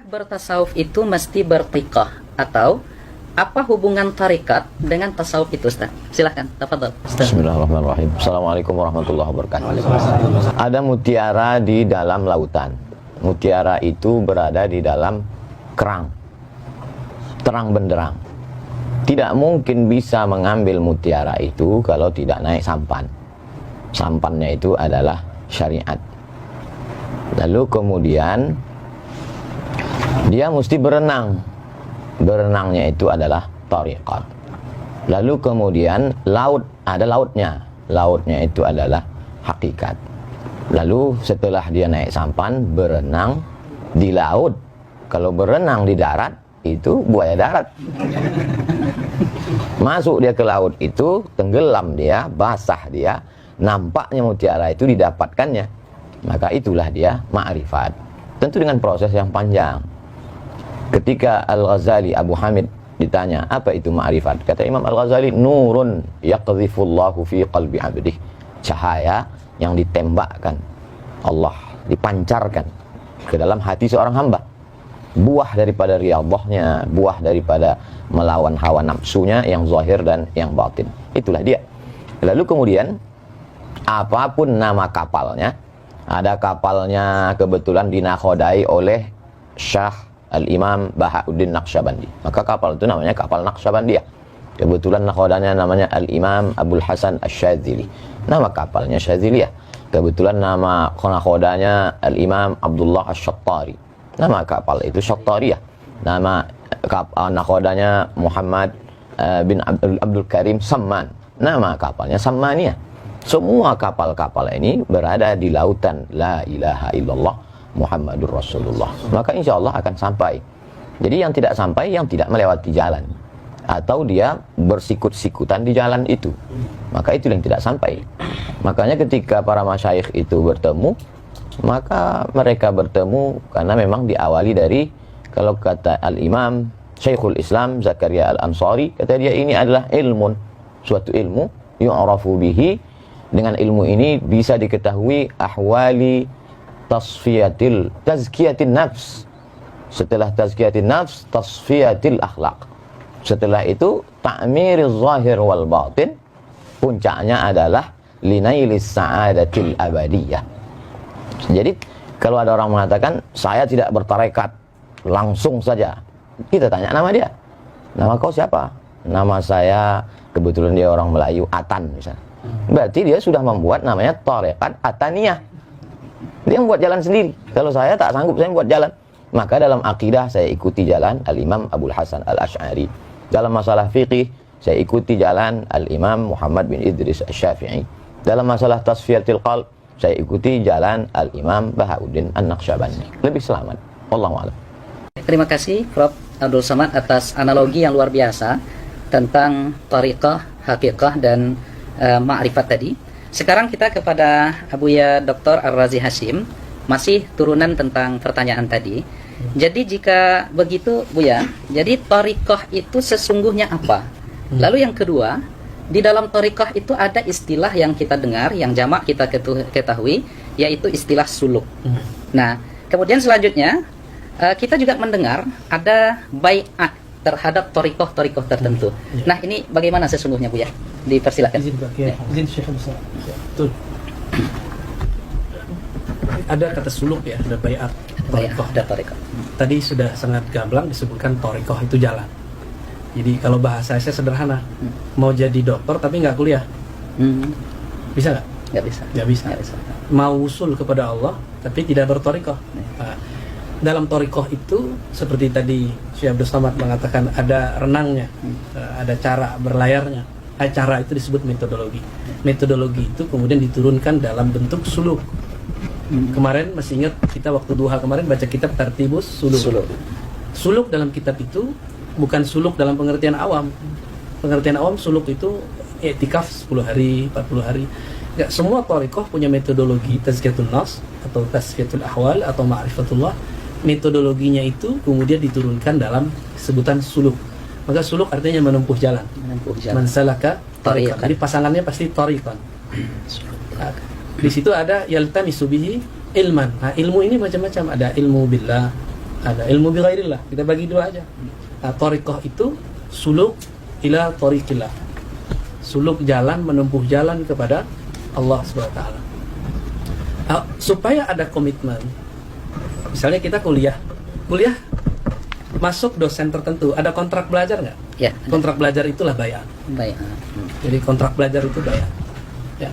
Bertasawuf itu mesti bertiqah atau apa hubungan tarikat dengan tasawuf itu, Ustaz? Silahkan, tafadhol, Ustaz. Bismillahirrahmanirrahim. Assalamualaikum warahmatullahi wabarakatuh. Ada mutiara di dalam lautan. Mutiara itu berada di dalam kerang, terang benderang. Tidak mungkin bisa mengambil mutiara itu kalau tidak naik sampan. Sampannya itu adalah syariat. Lalu kemudian dia mesti berenang. Berenangnya itu adalah tariqat. Lalu kemudian laut, ada lautnya. Lautnya itu adalah hakikat. Lalu setelah dia naik sampan, berenang di laut. Kalau berenang di darat, itu buaya darat. Masuk dia ke laut itu, tenggelam dia, basah dia, nampaknya mutiara itu didapatkannya. Maka itulah dia ma'rifat. Tentu dengan proses yang panjang. Ketika Al-Ghazali, Abu Hamid ditanya, apa itu ma'rifat? Kata Imam Al-Ghazali, nurun yaqdhifullahu fi qalbi abdih. Cahaya yang ditembakkan Allah, dipancarkan ke dalam hati seorang hamba. Buah daripada riyadhahnya, buah daripada melawan hawa nafsunya yang zahir dan yang batin. Itulah dia. Lalu kemudian, apapun nama kapalnya, ada kapalnya kebetulan dinakhodai oleh Syah Al-Imam Bahauddin Naqsyabandi. Maka kapal itu namanya kapal Naqsyabandiyah. Kebetulan nakhodanya namanya Al-Imam Abdul Hasan Asy-Syadzili. Nama kapalnya Syadziliyah. Kebetulan nama nakhodanya Al-Imam Abdullah Asy-Syattari. Nama kapal itu Syattariyah. Nama nakhodanya Muhammad bin Abdul Karim Samman. Nama kapalnya Sammaniyah. Semua kapal-kapal ini berada di lautan La ilaha illallah Muhammadur Rasulullah. Maka insya Allah akan sampai. Jadi yang tidak sampai, yang tidak melewati jalan, atau dia bersikut-sikutan di jalan itu, maka itu yang tidak sampai. Makanya ketika para masyayikh itu bertemu, maka mereka bertemu karena memang diawali dari, kalau kata Al-Imam Syekhul Islam Zakaria Al-Ansari, kata dia ini adalah ilmun, suatu ilmu, yu'rafu bihi, dengan ilmu ini bisa diketahui ahwali tazkiyatin nafs. Setelah tazkiyatin nafs, tasfiyatil akhlaq. Setelah itu ta'miriz zahir wal batin. Puncaknya adalah linailis sa'adatil abadiyah. Jadi kalau ada orang mengatakan saya tidak bertarekat, langsung saja kita tanya nama dia. Nama kau siapa? Nama saya, kebetulan dia orang Melayu, Atan misalnya. Berarti dia sudah membuat namanya tarekat Ataniyah. Dia membuat jalan sendiri. Kalau saya tak sanggup, saya membuat jalan. Maka dalam akidah saya ikuti jalan Al-Imam Abdul Hasan Al-Asy'ari. Dalam masalah fiqih saya ikuti jalan Al-Imam Muhammad bin Idris Asy-Syafi'i. Dalam masalah tasfiyatil qalb saya ikuti jalan Al-Imam Bahauddin An-Naqsyabandi. Lebih selamat. Wallahu a'lam. Terima kasih Prof. Abdul Samad atas analogi yang luar biasa tentang tariqah, hakikah dan ma'rifat tadi. Sekarang kita kepada Abuya Dr. Ar-Razi Hasyim, masih turunan tentang pertanyaan tadi. Jadi jika begitu Buya, jadi tariqah itu sesungguhnya apa? Lalu yang kedua, di dalam tariqah itu ada istilah yang kita dengar, yang jamak kita ketahui, yaitu istilah suluk. Nah, kemudian selanjutnya kita juga mendengar ada bai'at terhadap tariqah tertentu. Nah, ini bagaimana sesungguhnya Buya? Dipersilakan. Izin Syekh Abdul Samad. Betul. Ada kata suluk ya, ada bai'at, tariqah. Tadi sudah sangat gamblang disebutkan tariqah itu jalan. Jadi kalau bahasa saya sederhana, mau jadi dokter tapi nggak kuliah, bisa nggak? Nggak bisa. Nggak bisa. Mau usul kepada Allah tapi tidak bertariqah. Nah, dalam tariqah itu seperti tadi Syekh Abdul Samad mengatakan ada renangnya, ada cara berlayarnya. Cara itu disebut metodologi. Metodologi itu kemudian diturunkan dalam bentuk suluk. Kemarin masih ingat kita waktu duha kemarin baca kitab Tartibus Suluk. Suluk dalam kitab itu bukan suluk dalam pengertian awam. Pengertian awam suluk itu i'tikaf 10 hari, 40 hari. Enggak, semua thariqah punya metodologi tazkiyatun nafs atau tazkiyatul ahwal atau ma'rifatullah. Metodologinya itu kemudian diturunkan dalam sebutan suluk. Maka suluk artinya menempuh jalan. Mansalaka tariqan. Jadi pasangannya pasti tariqan. Nah, di situ ada yaltamisu bihi ilman. Nah, ilmu ini macam-macam. Ada ilmu billah, ada ilmu bi ghairillah. Kita bagi dua aja. Nah, thariqah itu suluk ila thariqillah. Suluk jalan, menempuh jalan kepada Allah Subhanahu wa taala. Supaya ada komitmen. Misalnya kita kuliah masuk dosen tertentu, ada kontrak belajar nggak? Ya. Kontrak belajar itulah bayat. Baik. Jadi kontrak belajar itu bayat. Ya.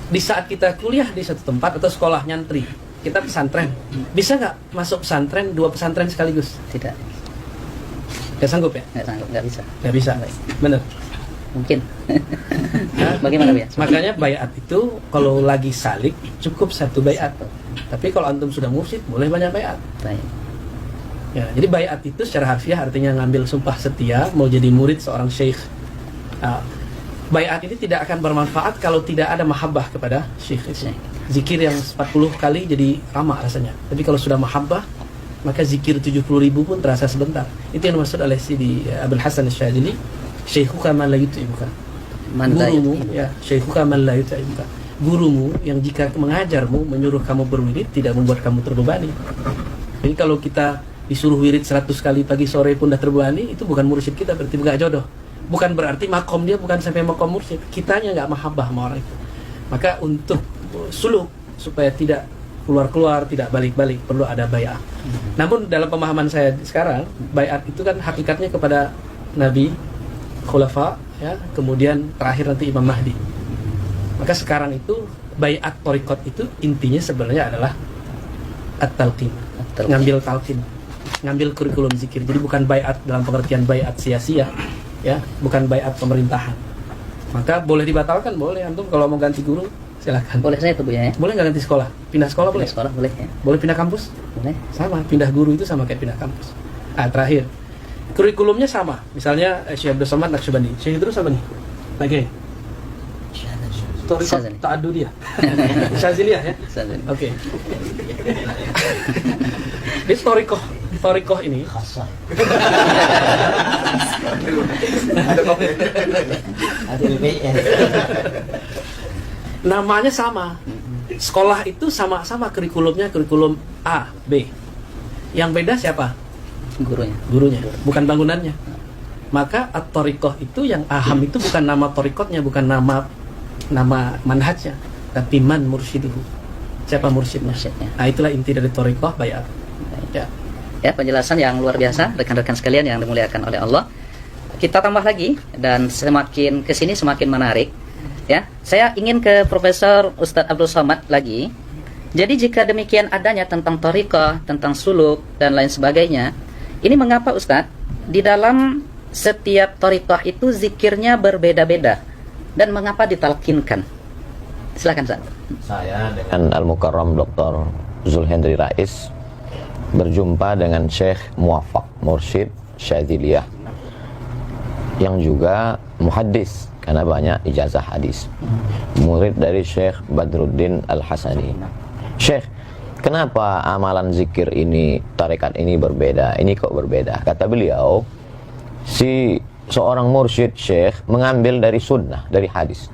Di saat kita kuliah di satu tempat atau sekolah nyantri, kita pesantren, bisa nggak masuk pesantren 2 pesantren sekaligus? Tidak. Nggak sanggup ya? Nggak sanggup, nggak bisa. Nggak bisa. Bener. Mungkin. Bagaimana ya? Makanya bayat itu kalau lagi salik cukup 1 bayat. Tapi kalau antum sudah mursyid boleh banyak bayat. Baik. Ya, jadi bayat itu secara harfiah artinya ngambil sumpah setia mau jadi murid seorang syekh. Bayat ini tidak akan bermanfaat kalau tidak ada mahabbah kepada syekh itu. Zikir yang 40 kali jadi lama rasanya. Tapi kalau sudah mahabbah, maka zikir 70.000 pun terasa sebentar. Itu yang dimaksud oleh Sidi Abdul Hasan Asy-Syadzili, syekhuka man la yut'ibuka. Gurumu, ya, syekhuka man la yut'ibuka. Gurumu yang jika mengajarmu, menyuruh kamu berwirid, tidak membuat kamu terbebani. Jadi kalau kita disuruh wirid 100 kali pagi sore pun dah terbebani, itu bukan mursyid kita, berarti enggak jodoh. Bukan berarti makom dia bukan sampai makom mursyid, kitanya enggak mahabbah sama orang itu. Maka untuk suluk supaya tidak keluar-keluar, tidak balik-balik, perlu ada bay'ah. Namun dalam pemahaman saya sekarang, bay'at itu kan hakikatnya kepada Nabi, khulafa, ya, kemudian terakhir nanti Imam Mahdi. Maka sekarang itu bay'at thariqat itu intinya sebenarnya adalah at-talqin, ngambil talqin, ngambil kurikulum zikir. Jadi bukan bay'at dalam pengertian bay'at sia-sia, ya, bukan bay'at pemerintahan. Maka boleh dibatalkan, boleh. Antum kalau mau ganti guru silakan. Boleh saya itu Bu ya? Boleh nggak ganti sekolah? Pindah sekolah boleh? Sekolah boleh ya? Boleh pindah kampus? Boleh. Sama, pindah guru itu sama kayak pindah kampus. Terakhir, kurikulumnya sama. Misalnya Syekh Abdul Somad Naqsyabandi. Syekh terus apa nih? Lagi. Syadzili. Ta'addu dia. Syadziliyah ya? Syadzili. Oke. Di Thariqah ini namanya sama. Sekolah itu sama-sama kurikulumnya kurikulum A, B. Yang beda siapa? Gurunya, bukan bangunannya. Maka at-thariqah itu yang aham itu bukan nama thariqatnya, bukan nama manhajnya, tapi man mursyiduhu. Siapa mursyidnya? Nah, itulah inti dari thariqah bayat. Ya. Ya, penjelasan yang luar biasa rekan-rekan sekalian yang dimuliakan oleh Allah. Kita tambah lagi dan semakin kesini semakin menarik. Ya, saya ingin ke Profesor Ustadz Abdul Somad lagi. Jadi jika demikian adanya tentang thariqah, tentang suluk dan lain sebagainya, ini mengapa Ustadz di dalam setiap thariqah itu zikirnya berbeda-beda dan mengapa ditalkinkan? Silakan Ustadz. Saya dengan Al-Mukarram Dr. Zulhendri Rais berjumpa dengan Syekh Muwaffaq Mursyid Syadziliyah yang juga muhaddis karena banyak ijazah hadis, murid dari Syekh Badruddin Al-Hasani. Syekh, kenapa amalan zikir ini, tarekat ini berbeda? Ini kok berbeda? Kata beliau, seorang mursyid Syekh mengambil dari sunnah, dari hadis.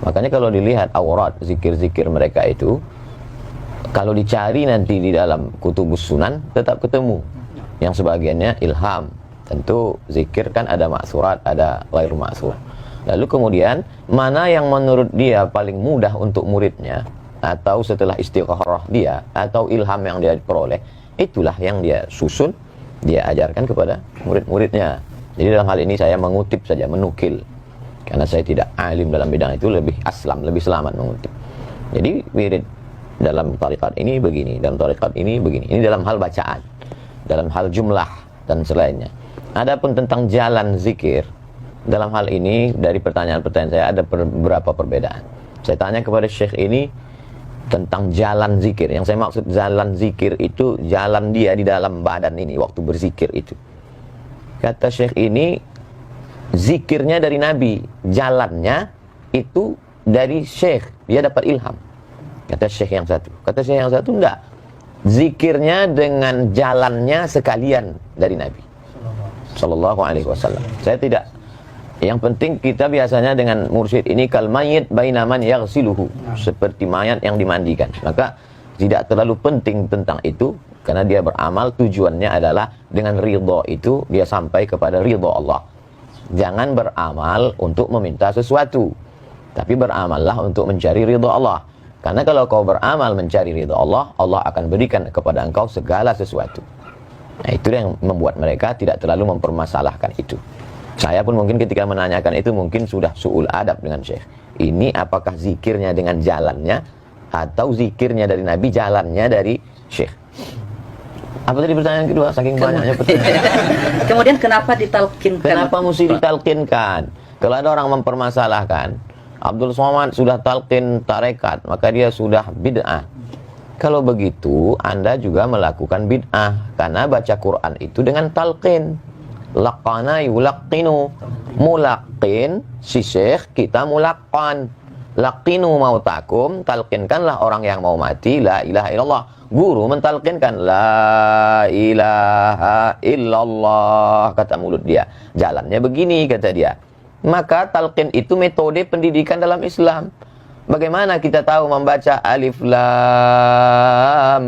Makanya kalau dilihat aurat zikir-zikir mereka itu, kalau dicari nanti di dalam kutubus sunan tetap ketemu. Yang sebagiannya ilham. Tentu zikir kan ada ma'surat, ada ghair ma'sur. Lalu kemudian mana yang menurut dia paling mudah untuk muridnya, atau setelah istikharah dia, atau ilham yang dia peroleh, itulah yang dia susun, dia ajarkan kepada murid-muridnya. Jadi dalam hal ini saya mengutip saja, menukil. Karena saya tidak alim dalam bidang itu, lebih aslam, lebih selamat mengutip. Jadi wirid dalam tarikat ini begini, dalam tarikat ini begini. Ini dalam hal bacaan, dalam hal jumlah dan selainnya. Adapun tentang jalan zikir, dalam hal ini dari pertanyaan-pertanyaan saya ada beberapa perbedaan. Saya tanya kepada Syekh ini tentang jalan zikir. Yang saya maksud jalan zikir itu jalan dia di dalam badan ini waktu berzikir itu. Kata Syekh ini, zikirnya dari Nabi, jalannya itu dari Syekh, dia dapat ilham. Kata Syekh yang satu. Kata Syekh yang satu, enggak, zikirnya dengan jalannya sekalian dari Nabi Sallallahu Alaihi Wasallam. Saya tidak. Yang penting kita biasanya dengan mursyid ini kal mayyit baina man yaghsiluhu, seperti mayat yang dimandikan. Maka tidak terlalu penting tentang itu. karena dia beramal tujuannya adalah dengan ridho itu dia sampai kepada ridho Allah. Jangan beramal untuk meminta sesuatu, tapi beramallah untuk mencari ridho Allah. Karena kalau kau beramal mencari ridho Allah, Allah akan berikan kepada engkau segala sesuatu. Nah, itu yang membuat mereka tidak terlalu mempermasalahkan itu. Saya pun mungkin ketika menanyakan itu mungkin sudah su'ul adab dengan Syekh. Ini apakah zikirnya dengan jalannya, atau zikirnya dari Nabi, jalannya dari Syekh? Apa tadi pertanyaan kedua? Saking banyaknya pertanyaan. Kemudian kenapa ditalkinkan? Kenapa mesti ditalkinkan? Kalau ada orang mempermasalahkan, Abdul Somad sudah talqin tarekat, maka dia sudah bid'ah. Kalau begitu, Anda juga melakukan bid'ah, karena baca Quran itu dengan talqin. Laqana yulaqqinu. Mulaqqin, si syekh, kita mulaqqan. Laqinu mautakum, talqinkanlah orang yang mau mati, la ilaha illallah. Guru mentalqinkan, la ilaha illallah, kata mulut dia. Jalannya begini, kata dia. Maka talqin itu metode pendidikan dalam Islam. Bagaimana kita tahu membaca alif lam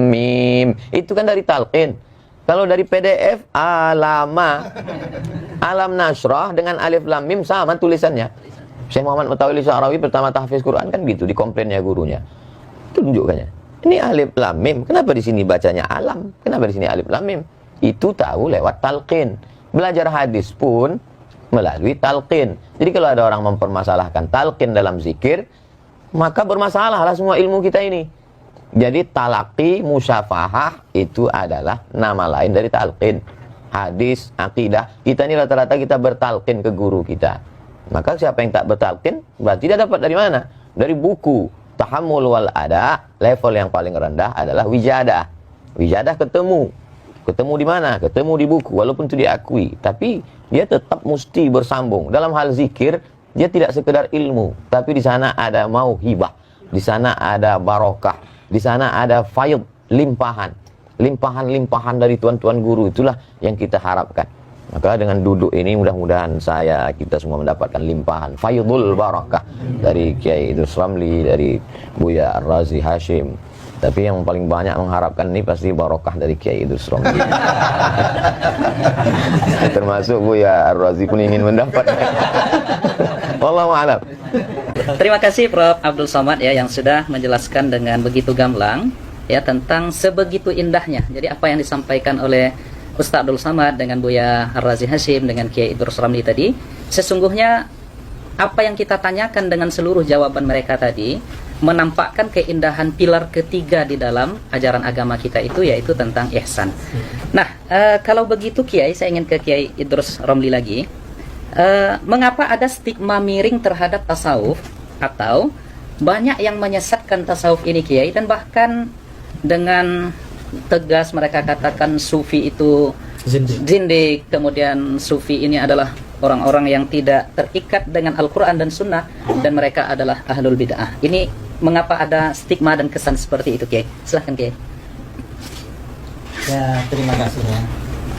mim? Itu kan dari talqin. Kalau dari PDF, alama. Alam nasrah dengan alif lam mim sama tulisannya. Syekh Muhammad Mutawalli Sya'rawi pertama tahfiz Quran kan gitu, dikomplainnya gurunya. Tunjukkannya. Ini alif lam mim. Kenapa di sini bacanya alam? Kenapa di sini alif lam mim? Itu tahu lewat talqin. Belajar hadis pun melalui talqin. Jadi kalau ada orang mempermasalahkan talqin dalam zikir, maka bermasalahlah semua ilmu kita ini. Jadi talaqi, musyafahah itu adalah nama lain dari talqin. Hadis, akidah, kita ini rata-rata kita bertalqin ke guru kita. Maka siapa yang tak bertalqin, berarti dia dapat dari mana? Dari buku. Tahammul wal ada, level yang paling rendah adalah wijadah. Wijadah ketemu. Ketemu di mana? Ketemu di buku, walaupun itu diakui. Tapi dia tetap mesti bersambung. Dalam hal zikir, dia tidak sekedar ilmu, tapi di sana ada mauhibah, di sana ada barokah, di sana ada faid, limpahan. Limpahan-limpahan dari tuan-tuan guru, itulah yang kita harapkan. Maka dengan duduk ini mudah-mudahan kita semua mendapatkan limpahan faidul barakah dari Kiai Idrus Ramli, dari Buya Ar-Razi Hashim. Tapi yang paling banyak mengharapkan ini pasti barokah dari Kiai Idrus Ramli. Termasuk Buya Ar-Razi pun ingin mendapatkan. Wallahu a'lam. Terima kasih Prof. Abdul Somad ya, yang sudah menjelaskan dengan begitu gamblang ya tentang sebegitu indahnya. Jadi apa yang disampaikan oleh Ustaz Abdul Somad dengan Buya Ar-Razi Hashim dengan Kiai Idrus Ramli tadi, sesungguhnya apa yang kita tanyakan dengan seluruh jawaban mereka tadi menampakkan keindahan pilar ketiga di dalam ajaran agama kita itu, yaitu tentang ihsan. Nah, kalau begitu Kiai, saya ingin ke Kiai Idrus Ramli lagi. Mengapa ada stigma miring terhadap tasawuf, atau banyak yang menyesatkan tasawuf ini Kiai, dan bahkan dengan tegas mereka katakan sufi itu zindik, kemudian sufi ini adalah orang-orang yang tidak terikat dengan Al-Quran dan Sunnah, dan mereka adalah ahlul bid'ah. Ini mengapa ada stigma dan kesan seperti itu Kiai? Silahkan Kiai. Ya, terima kasih ya.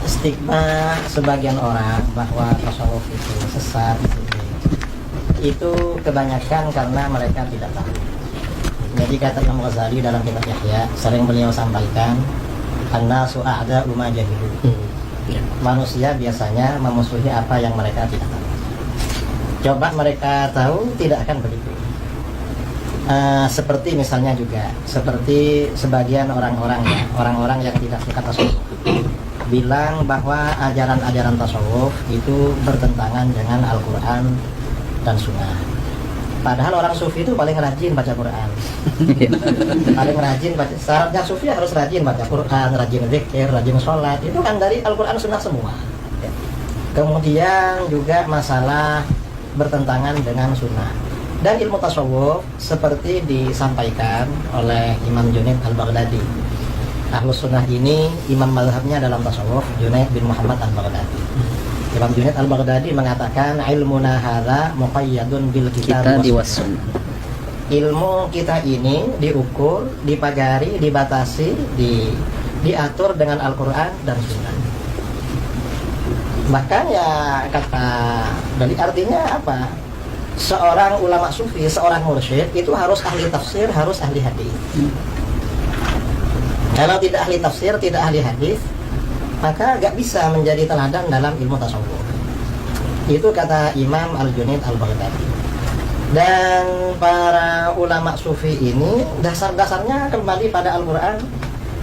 Stigma sebagian orang bahwa tasawuf itu sesat itu kebanyakan karena mereka tidak tahu. Jadi kata Imam Ghazali dalam kitab Ihya, sering beliau sampaikan, an-nasu a'da'u ma jahilu. Manusia biasanya memusuhi apa yang mereka tidak tahu. Coba mereka tahu, tidak akan begitu. Seperti misalnya juga, seperti sebagian orang-orang ya, orang-orang yang tidak suka tasawuf, bilang bahwa ajaran-ajaran tasawuf itu bertentangan dengan Al-Quran dan Sunnah. Padahal orang sufi itu paling rajin baca Quran. Paling rajin baca. Syaratnya sufi harus rajin baca Quran, rajin zikir, rajin sholat. Itu kan dari Al-Quran Sunnah semua. Kemudian juga masalah bertentangan dengan Sunnah. Dan ilmu tasawuf seperti disampaikan oleh Imam Junaid Al-Baghdadi. Ahlus Sunnah ini imam mazhabnya dalam tasawuf Junaid bin Muhammad Al-Baghdadi. Imam Junaid Al-Baghdadi mengatakan ilmuna hadza muqayyadun bil kitab was sunnah. Ilmu kita ini diukur, dipagari, dibatasi, diatur dengan Al-Qur'an dan Sunnah. Bahkan ya kata dari artinya apa? Seorang ulama sufi, seorang mursyid itu harus ahli tafsir, harus ahli hadis. Kalau tidak ahli tafsir, tidak ahli hadis, maka gak bisa menjadi teladan dalam ilmu tasawuf. Itu kata Imam Al-Junaid Al-Baghdadi. Dan para ulama sufi ini dasar-dasarnya kembali pada Al-Quran,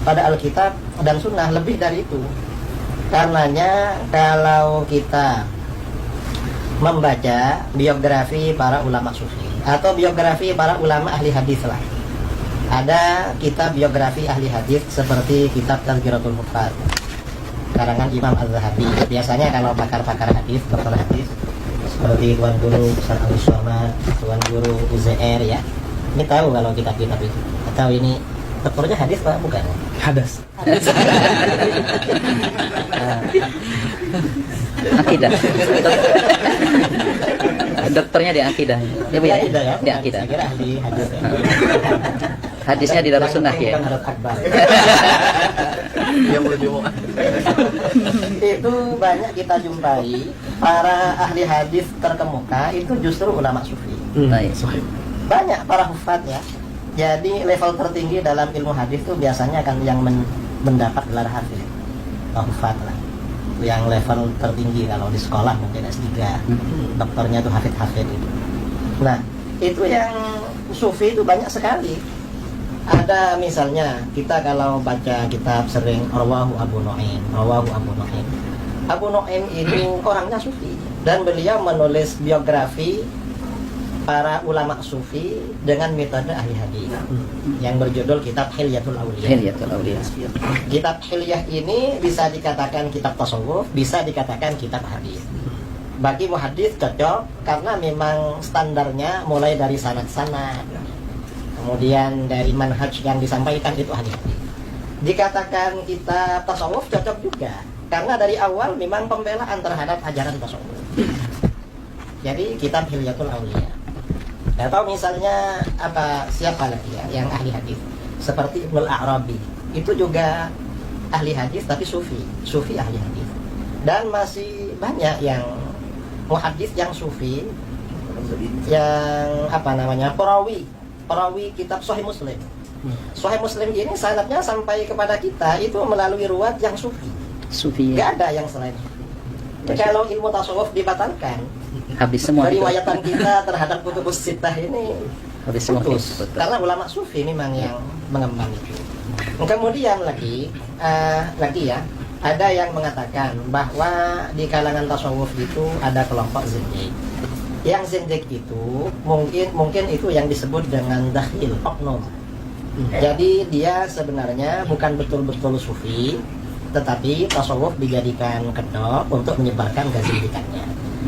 pada Alkitab dan Sunnah, lebih dari itu. Karenanya kalau kita membaca biografi para ulama sufi atau biografi para ulama ahli hadis lah, ada kitab biografi ahli hadis seperti kitab Tazkiratul Huffaz karangan Imam Az-Zahabi. Biasanya kalau pakar-pakar hadis, dokter hadis seperti Tuan Guru Ustaz Al-Somad, Tuan Guru UZR ya, ini tahu kalau kitab-kitab itu. Atau ini dokternya hadis Pak? Bukan. Hadas. Akidah. Dokternya di akidah. Ya, Bu ya? Akidah ya? Di akidah. Saya kira ahli hadis ya. Hadisnya di Darus Sunnah ya. Itu banyak kita jumpai para ahli hadis terkemuka itu justru ulama sufi. Baik. Sahih. Banyak para hufat ya. Jadi level tertinggi dalam ilmu hadis itu biasanya kan yang mendapat gelar hafiz, hufat lah. Yang level tertinggi kalau di sekolah mungkin S3, dokternya itu hafid itu. Nah, itu yang sufi itu banyak sekali. Ada misalnya kita kalau baca kitab sering Rawahu Abu Nu'aim. Abu Nu'aim ini orangnya sufi dan beliau menulis biografi para ulama sufi dengan metode ahli hadis yang berjudul kitab Hilyatul Auliya. Hilyatul Auliya. Kitab Hilyah ini bisa dikatakan kitab tasawuf, bisa dikatakan kitab hadis. Bagi muhadis cocok karena memang standarnya mulai dari sanad-sanad, kemudian dari manhaj yang disampaikan itu ahli hadis. Dikatakan kitab tasawuf cocok juga karena dari awal memang pembelaan terhadap ajaran tasawuf. Jadi kitab Hilyatul Auliya. Atau misalnya siapa lagi ya yang ahli hadis seperti Ibnul Arabi, itu juga ahli hadis tapi sufi ahli hadis. Dan masih banyak yang muhaddits yang sufi, yang perawi kitab Sahih Muslim. Sahih Muslim ini sanadnya sampai kepada kita itu melalui ruwat yang sufi. Sufi. Gak ada yang selain sufi. Kalau ilmu tasawuf dibatalkan, Habis semua itu. periwayatan kita terhadap kutubus sittah ini Habis semua itu. putus. Karena ulama sufi memang yang mengemban itu. Kemudian lagi ya, ada yang mengatakan bahwa di kalangan tasawuf itu ada kelompok zindik. Yang zindik itu mungkin itu yang disebut dengan dakhil, oknum. Jadi dia sebenarnya bukan betul-betul sufi, tetapi tasawuf dijadikan kedok untuk menyebarkan kezindikannya.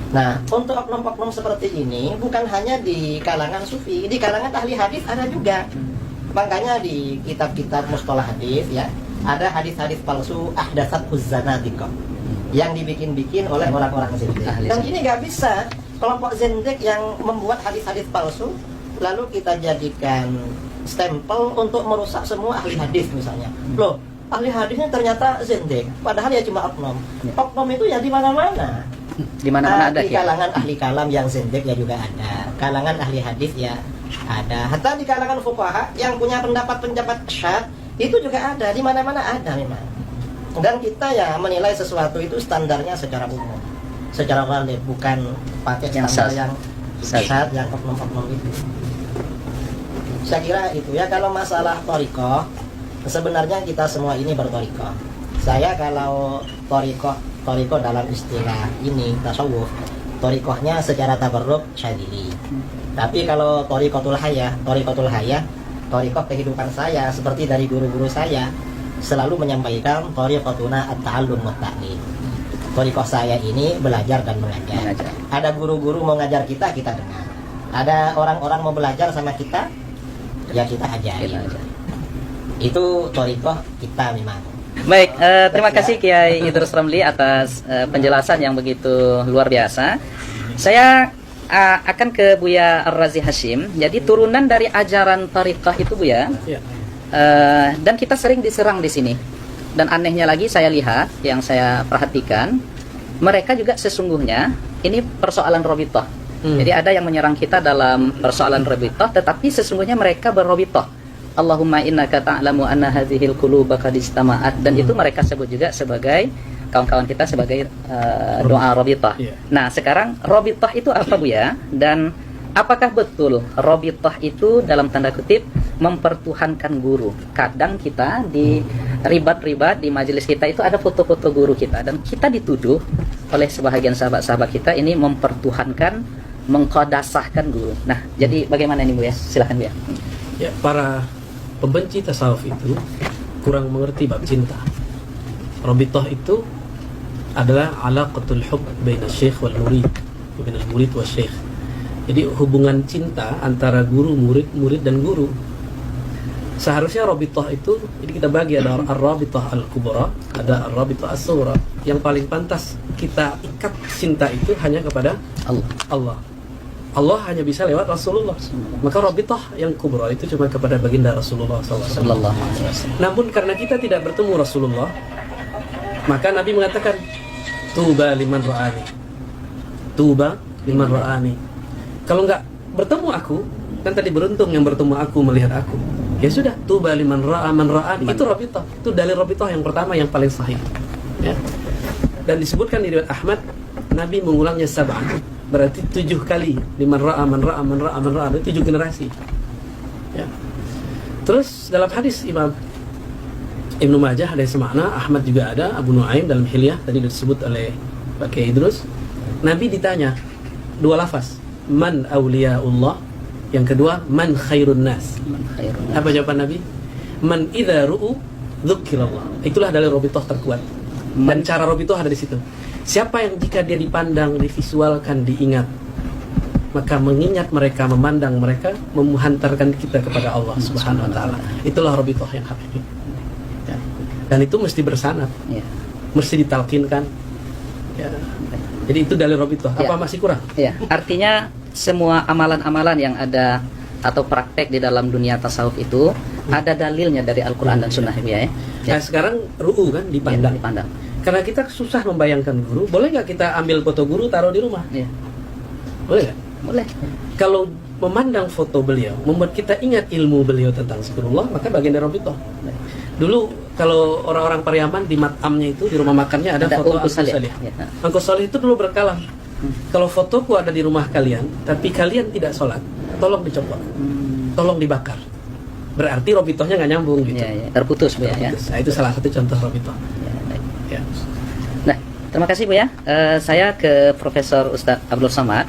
Nah, untuk oknum-oknum seperti ini bukan hanya di kalangan sufi, di kalangan ahli hadis ada juga. Makanya di kitab-kitab mustalah hadis ya, ada hadis-hadis palsu ahdatsat uzzanadiqah yang dibikin-bikin oleh orang-orang zindik. Dan ini nggak bisa kelompok zindik yang membuat hadis-hadis palsu lalu kita jadikan stempel untuk merusak semua ahli hadis misalnya. Loh, ahli hadisnya ternyata zindik, padahal ya cuma oknum. Oknum itu ya di mana-mana. Di mana-mana ada di ya. kalangan ahli kalam yang zindik ya juga ada, kalangan ahli hadis ya ada, hatta di kalangan fuqaha yang punya pendapat syad itu juga ada, di mana-mana ada memang. Dan kita ya menilai sesuatu itu standarnya secara umum, secara valid, bukan pakai standar yang syad, yang oknum-oknum itu. Saya kira itu ya. Kalau masalah thariqah, sebenarnya kita semua ini berthariqah. Saya kalau thariqah dalam istilah ini tasawuf, thariqahnya secara tabarruk Syadzili. Tapi kalau thariqatul hayah, thariqah kehidupan saya seperti dari guru-guru saya selalu menyampaikan thariqatuna at-ta'allum wa ta'lim. Thariqah saya ini belajar dan mengajar. Ada guru-guru mau ngajar kita dengar. Ada orang-orang mau belajar sama kita, ya kita ajarin. Itu thariqah kita memang. Baik, terima kasih Kiai Idrus Ramli atas penjelasan yang begitu luar biasa. Saya akan ke Buya Ar-Razi Hashim. Jadi turunan dari ajaran tariqah itu Buya. Ya. Dan kita sering diserang di sini. Dan anehnya lagi saya lihat, yang saya perhatikan, mereka juga sesungguhnya ini persoalan robitoh. Jadi ada yang menyerang kita dalam persoalan robitoh, tetapi sesungguhnya mereka berrobitoh. Allahumma innaka ta'lamu anna hadhil quluba qad istama'at, dan itu mereka sebut juga sebagai kawan-kawan kita sebagai doa Rabithah. Nah, sekarang Rabithah itu apa Bu ya? Dan apakah betul Rabithah itu dalam tanda kutip mempertuhankan guru? Kadang kita di ribat-ribat di majelis kita itu ada foto-foto guru kita, dan kita dituduh oleh sebahagian sahabat-sahabat kita ini mempertuhankan, mengqadasahkan guru. Nah, jadi bagaimana ini Bu ya? Silakan Bu ya. Ya, para pembenci tasawuf itu kurang mengerti bab cinta. Rabithah itu adalah alaqatul hub baina syekh wal murid, baina al-murid wa syekh. Jadi hubungan cinta antara guru, murid dan guru. Seharusnya Rabithah itu, jadi kita bagi, ada ar-Rabithah al-kubra, ada ar-Rabithah as-sughra. Yang paling pantas kita ikat cinta itu hanya kepada Allah. Allah hanya bisa lewat Rasulullah. Maka Rabithah yang kubra itu cuma kepada baginda Rasulullah SAW. Namun karena kita tidak bertemu Rasulullah, maka Nabi mengatakan, tuba liman ra'ani. Tuba liman ra'ani. Kalau nggak bertemu aku, kan tadi beruntung yang bertemu aku melihat aku. Ya sudah, tuba liman ra'a man ra'ani. Itu Rabithah. Itu dalil Rabithah yang pertama yang paling sahih. Ya. Dan disebutkan di riwayat Ahmad, Nabi mengulangnya sab'an. Berarti 7 kali. Liman ra'a man ra'a man ra'a man ra'a. 7 generasi. Ya. Terus dalam hadis Imam Ibnu Majah ada yang semakna, Ahmad juga ada, Abu Nuaim dalam Hilyah tadi disebut oleh Pak Kiai Idrus. Nabi ditanya 2 lafaz, man awliyaullah, yang kedua man khairun nas. Apa jawaban Nabi? Man idza ru'u dzukirallah. Itulah dalil Rabithah terkuat. Dan cara Rabithah ada di situ. Siapa yang jika dia dipandang, divisualkan, diingat, maka mengingat mereka, memandang mereka, menghantarkan kita kepada Allah Subhanahu wa taala. Itulah Rabithah yang hakiki. Ya. Dan itu mesti bersanad. Ya. Mesti ditalkinkan. Ya. Jadi itu dalil Rabithah. Apa masih kurang? Ya. Artinya semua amalan-amalan yang ada atau praktek di dalam dunia tasawuf itu ada dalilnya dari Al-Quran dan Sunnah ya. Nah, sekarang ru'u kan dipandang. Ya, dipandang. Karena kita susah membayangkan guru, boleh nggak kita ambil foto guru taruh di rumah? Ya. Boleh nggak? Boleh. Kalau memandang foto beliau membuat kita ingat ilmu beliau tentang zikrullah, maka bagian dari Rabithah. Dulu kalau orang-orang Pariaman di matamnya itu, di rumah makannya ada foto Angku Salih. Ya. Angku Salih itu dulu berkalam. Kalau fotoku ada di rumah kalian, tapi kalian tidak sholat, tolong dicopot, tolong dibakar. Berarti Rabithahnya nggak nyambung gitu. Ya. Terputus Bu ya. Nah, itu salah satu contoh Rabithah. Ya. Nah, terima kasih Bu ya. Saya ke Profesor Ustadz Abdul Somad.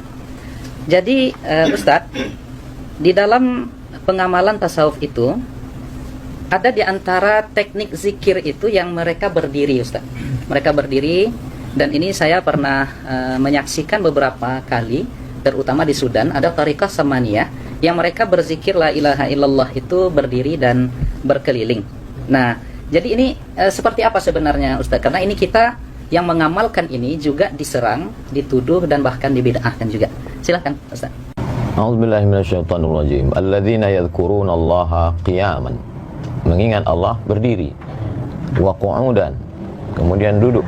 Jadi Ustadz, di dalam pengamalan tasawuf itu ada di antara teknik zikir itu yang mereka berdiri Ustadz. Mereka berdiri, dan ini saya pernah menyaksikan beberapa kali, terutama di Sudan ada tariqah samaniyah yang mereka berzikir la ilaha illallah itu berdiri dan berkeliling. Nah, jadi ini seperti apa sebenarnya Ustaz? Karena ini kita yang mengamalkan ini juga diserang, dituduh, dan bahkan dibid'ahkan juga. Silakan Ustaz. A'udzubillahi minasyaitonirrajim. Alladzina yadhkurunallaha qiyaman. Mengingat Allah berdiri. Wa qu'udan. Kemudian duduk.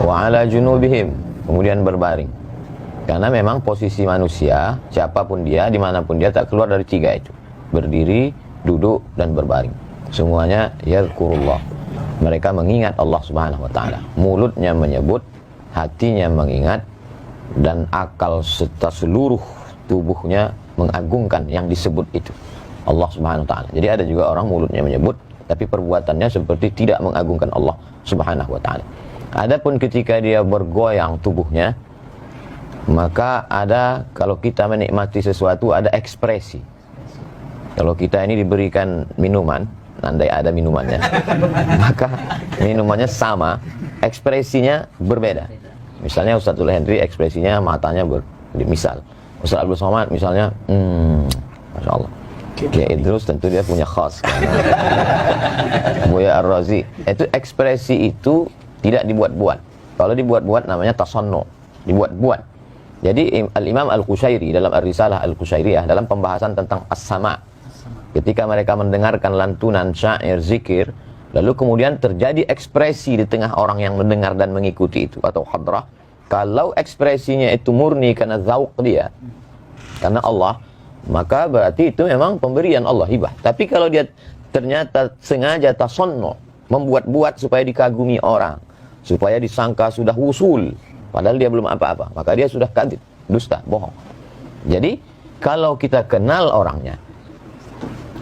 Wa 'ala junubihim. Kemudian berbaring. Karena memang posisi manusia, siapapun dia, dimanapun dia, tak keluar dari 3 itu. Berdiri, duduk, dan berbaring. Semuanya yadhkurullah. Mereka mengingat Allah Subhanahu wa taala. Mulutnya menyebut, hatinya mengingat, dan akal serta seluruh tubuhnya mengagungkan yang disebut itu, Allah Subhanahu wa taala. Jadi ada juga orang mulutnya menyebut, tapi perbuatannya seperti tidak mengagungkan Allah Subhanahu wa taala. Adapun ketika dia bergoyang tubuhnya, maka ada, kalau kita menikmati sesuatu, ada ekspresi. Kalau kita ini diberikan minuman, andai ada minumannya, maka minumannya sama, ekspresinya berbeda. Misalnya Ustadzul Hendri ekspresinya matanya misal Ustadz Abdul Somad misalnya Masya Allah. Kiai Idrus tentu dia punya khas kan? Buya Ar-Razi, itu ekspresi itu tidak dibuat-buat. Kalau dibuat-buat namanya tasannu, dibuat-buat. Jadi Al-Imam Al-Qushairi dalam Ar-Risalah Al-Qushairiyah, dalam pembahasan tentang as-sama', ketika mereka mendengarkan lantunan syair zikir, lalu kemudian terjadi ekspresi di tengah orang yang mendengar dan mengikuti itu, atau hadrah. Kalau ekspresinya itu murni karena zauq dia, karena Allah, maka berarti itu memang pemberian Allah, hibah. Tapi kalau dia ternyata sengaja tasonno, membuat-buat supaya dikagumi orang, supaya disangka sudah wusul, padahal dia belum apa-apa, maka dia sudah kadzib, dusta, bohong. Jadi kalau kita kenal orangnya,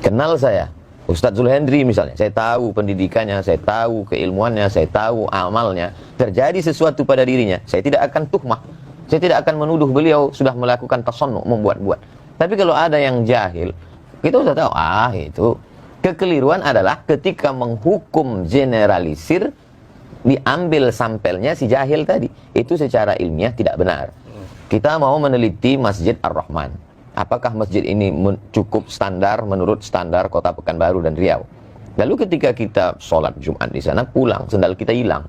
kenal saya Ustadz Zulhendri misalnya, saya tahu pendidikannya, saya tahu keilmuannya, saya tahu amalnya, terjadi sesuatu pada dirinya, saya tidak akan tuhmah, saya tidak akan menuduh beliau sudah melakukan tasonnu, membuat-buat. Tapi kalau ada yang jahil, kita sudah tahu, itu kekeliruan adalah ketika menghukum generalisir, diambil sampelnya si jahil tadi, itu secara ilmiah tidak benar. Kita mau meneliti Masjid Ar-Rahman. Apakah masjid ini cukup standar menurut standar Kota Pekanbaru dan Riau? Lalu ketika kita sholat Jumat di sana, pulang, sendal kita hilang.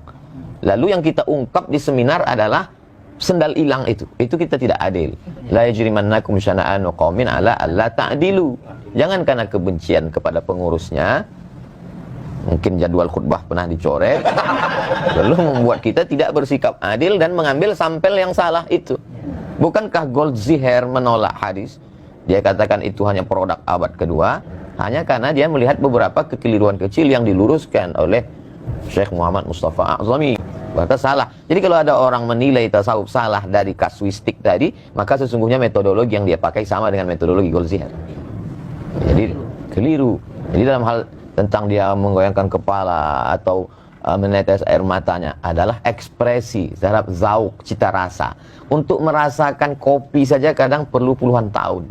Lalu yang kita ungkap di seminar adalah sendal hilang itu. Itu kita tidak adil. La yajrimannakum syana'anu qaumin ala alla ta'dilu. Jangan karena kebencian kepada pengurusnya, mungkin jadwal khutbah pernah dicoret, lalu membuat kita tidak bersikap adil dan mengambil sampel yang salah itu. Bukankah Goldziher menolak hadis? Dia katakan itu hanya produk abad kedua, hanya karena dia melihat beberapa kekeliruan kecil yang diluruskan oleh Syekh Muhammad Mustafa A'zami. Berarti salah. Jadi kalau ada orang menilai tasawuf salah dari kasuistik tadi, maka sesungguhnya metodologi yang dia pakai sama dengan metodologi Goldziher. Jadi keliru. Jadi dalam hal tentang dia menggoyangkan kepala atau menetes air matanya adalah ekspresi terhadap zauk, cita rasa. Untuk merasakan kopi saja kadang perlu puluhan tahun.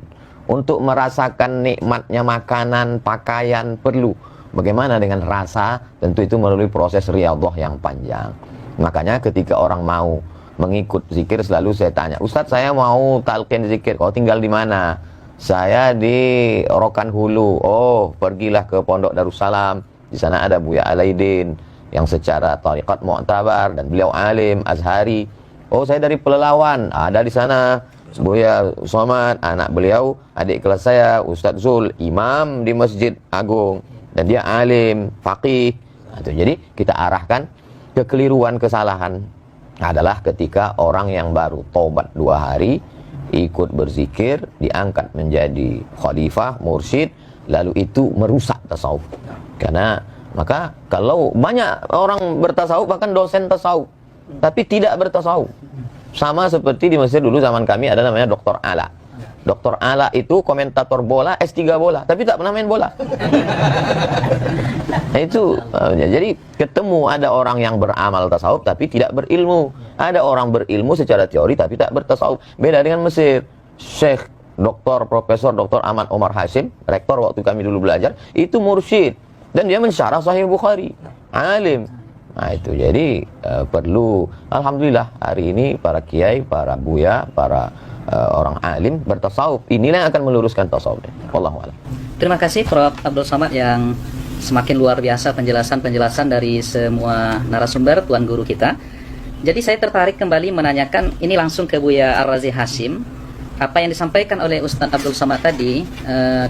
Untuk merasakan nikmatnya makanan, pakaian perlu. Bagaimana dengan rasa? Tentu itu melalui proses riyadhah yang panjang. Makanya ketika orang mau mengikut zikir, selalu saya tanya, Ustadz saya mau talqin zikir, kau tinggal di mana? Saya di Rokan Hulu. Oh, pergilah ke Pondok Darussalam. Di sana ada Buya Alaidin yang secara tariqat mu'tabar dan beliau alim Azhari. Oh, saya dari Pelelawan, ada di sana Buya Somad, anak beliau, adik kelas saya Ustadz Zul, imam di Masjid Agung, dan dia alim, faqih. Jadi kita arahkan kekeliruan, kesalahan adalah ketika orang yang baru tobat 2 hari ikut berzikir, diangkat menjadi khalifah, mursyid, lalu itu merusak tasawuf. Karena maka kalau banyak orang bertasawuf, bahkan dosen tasawuf, tapi tidak bertasawuf. Sama seperti di Mesir dulu zaman kami ada namanya Dr. Ala. Dr. Ala itu komentator bola, S3 bola, tapi tak pernah main bola. Itu jadi ketemu ada orang yang beramal tasawuf tapi tidak berilmu. Ada orang berilmu secara teori tapi tak bertasawuf. Beda dengan Mesir. Syekh Dr. Profesor Dr. Ahmad Omar Hashim, rektor waktu kami dulu belajar, itu mursyid dan dia mensyarah Sahih Bukhari, alim. Nah itu jadi perlu, alhamdulillah hari ini para kiai, para buya, para orang alim bertasawuf. Inilah yang akan meluruskan tasawuf. Wallahu a'lam. Terima kasih Prof. Abdul Somad yang semakin luar biasa penjelasan-penjelasan dari semua narasumber Tuan Guru kita. Jadi saya tertarik kembali menanyakan ini langsung ke Buya Ar-Razi Hashim. Apa yang disampaikan oleh Ustadz Abdul Somad tadi,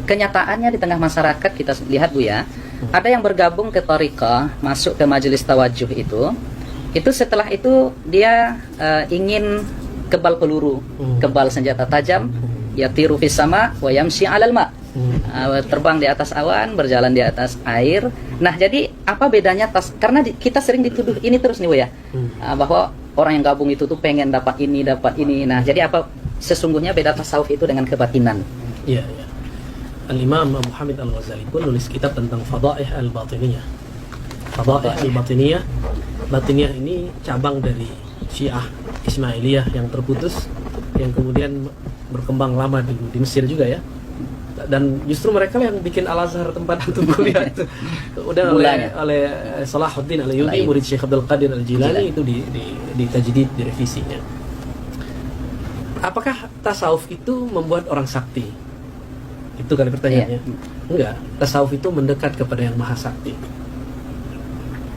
kenyataannya di tengah masyarakat kita lihat Buya, ada yang bergabung ke thariqah, masuk ke majelis tawajuh itu setelah itu dia ingin kebal peluru, kebal senjata tajam, yatiru fis sama wa yamshi 'alal ma. Terbang di atas awan, berjalan di atas air. Nah, jadi apa bedanya karena kita sering dituduh ini terus nih Bu ya. Bahwa orang yang gabung itu tuh pengen dapat ini. Nah, jadi apa sesungguhnya beda tasawuf itu dengan kebatinan? Iya. Al-Imam Abu Hamid Al-Ghazali pun nulis kitab tentang Fadaih Al-Batiniyah. Fadaih Al-Batiniyah. Batiniyah ini cabang dari Syiah Ismailiyah yang terputus, yang kemudian berkembang lama di Mesir juga ya. Dan justru mereka yang bikin Al-Azhar tempat antum kuliah itu. Kemudian oleh Salahuddin Al-Ayyubi, murid Syekh Abdul Qadir Al-Jilani, itu di tajdid, direvisinya. Apakah tasawuf itu membuat orang sakti? Itu kali pertanyaannya. Enggak, tasawuf itu mendekat kepada yang maha sakti.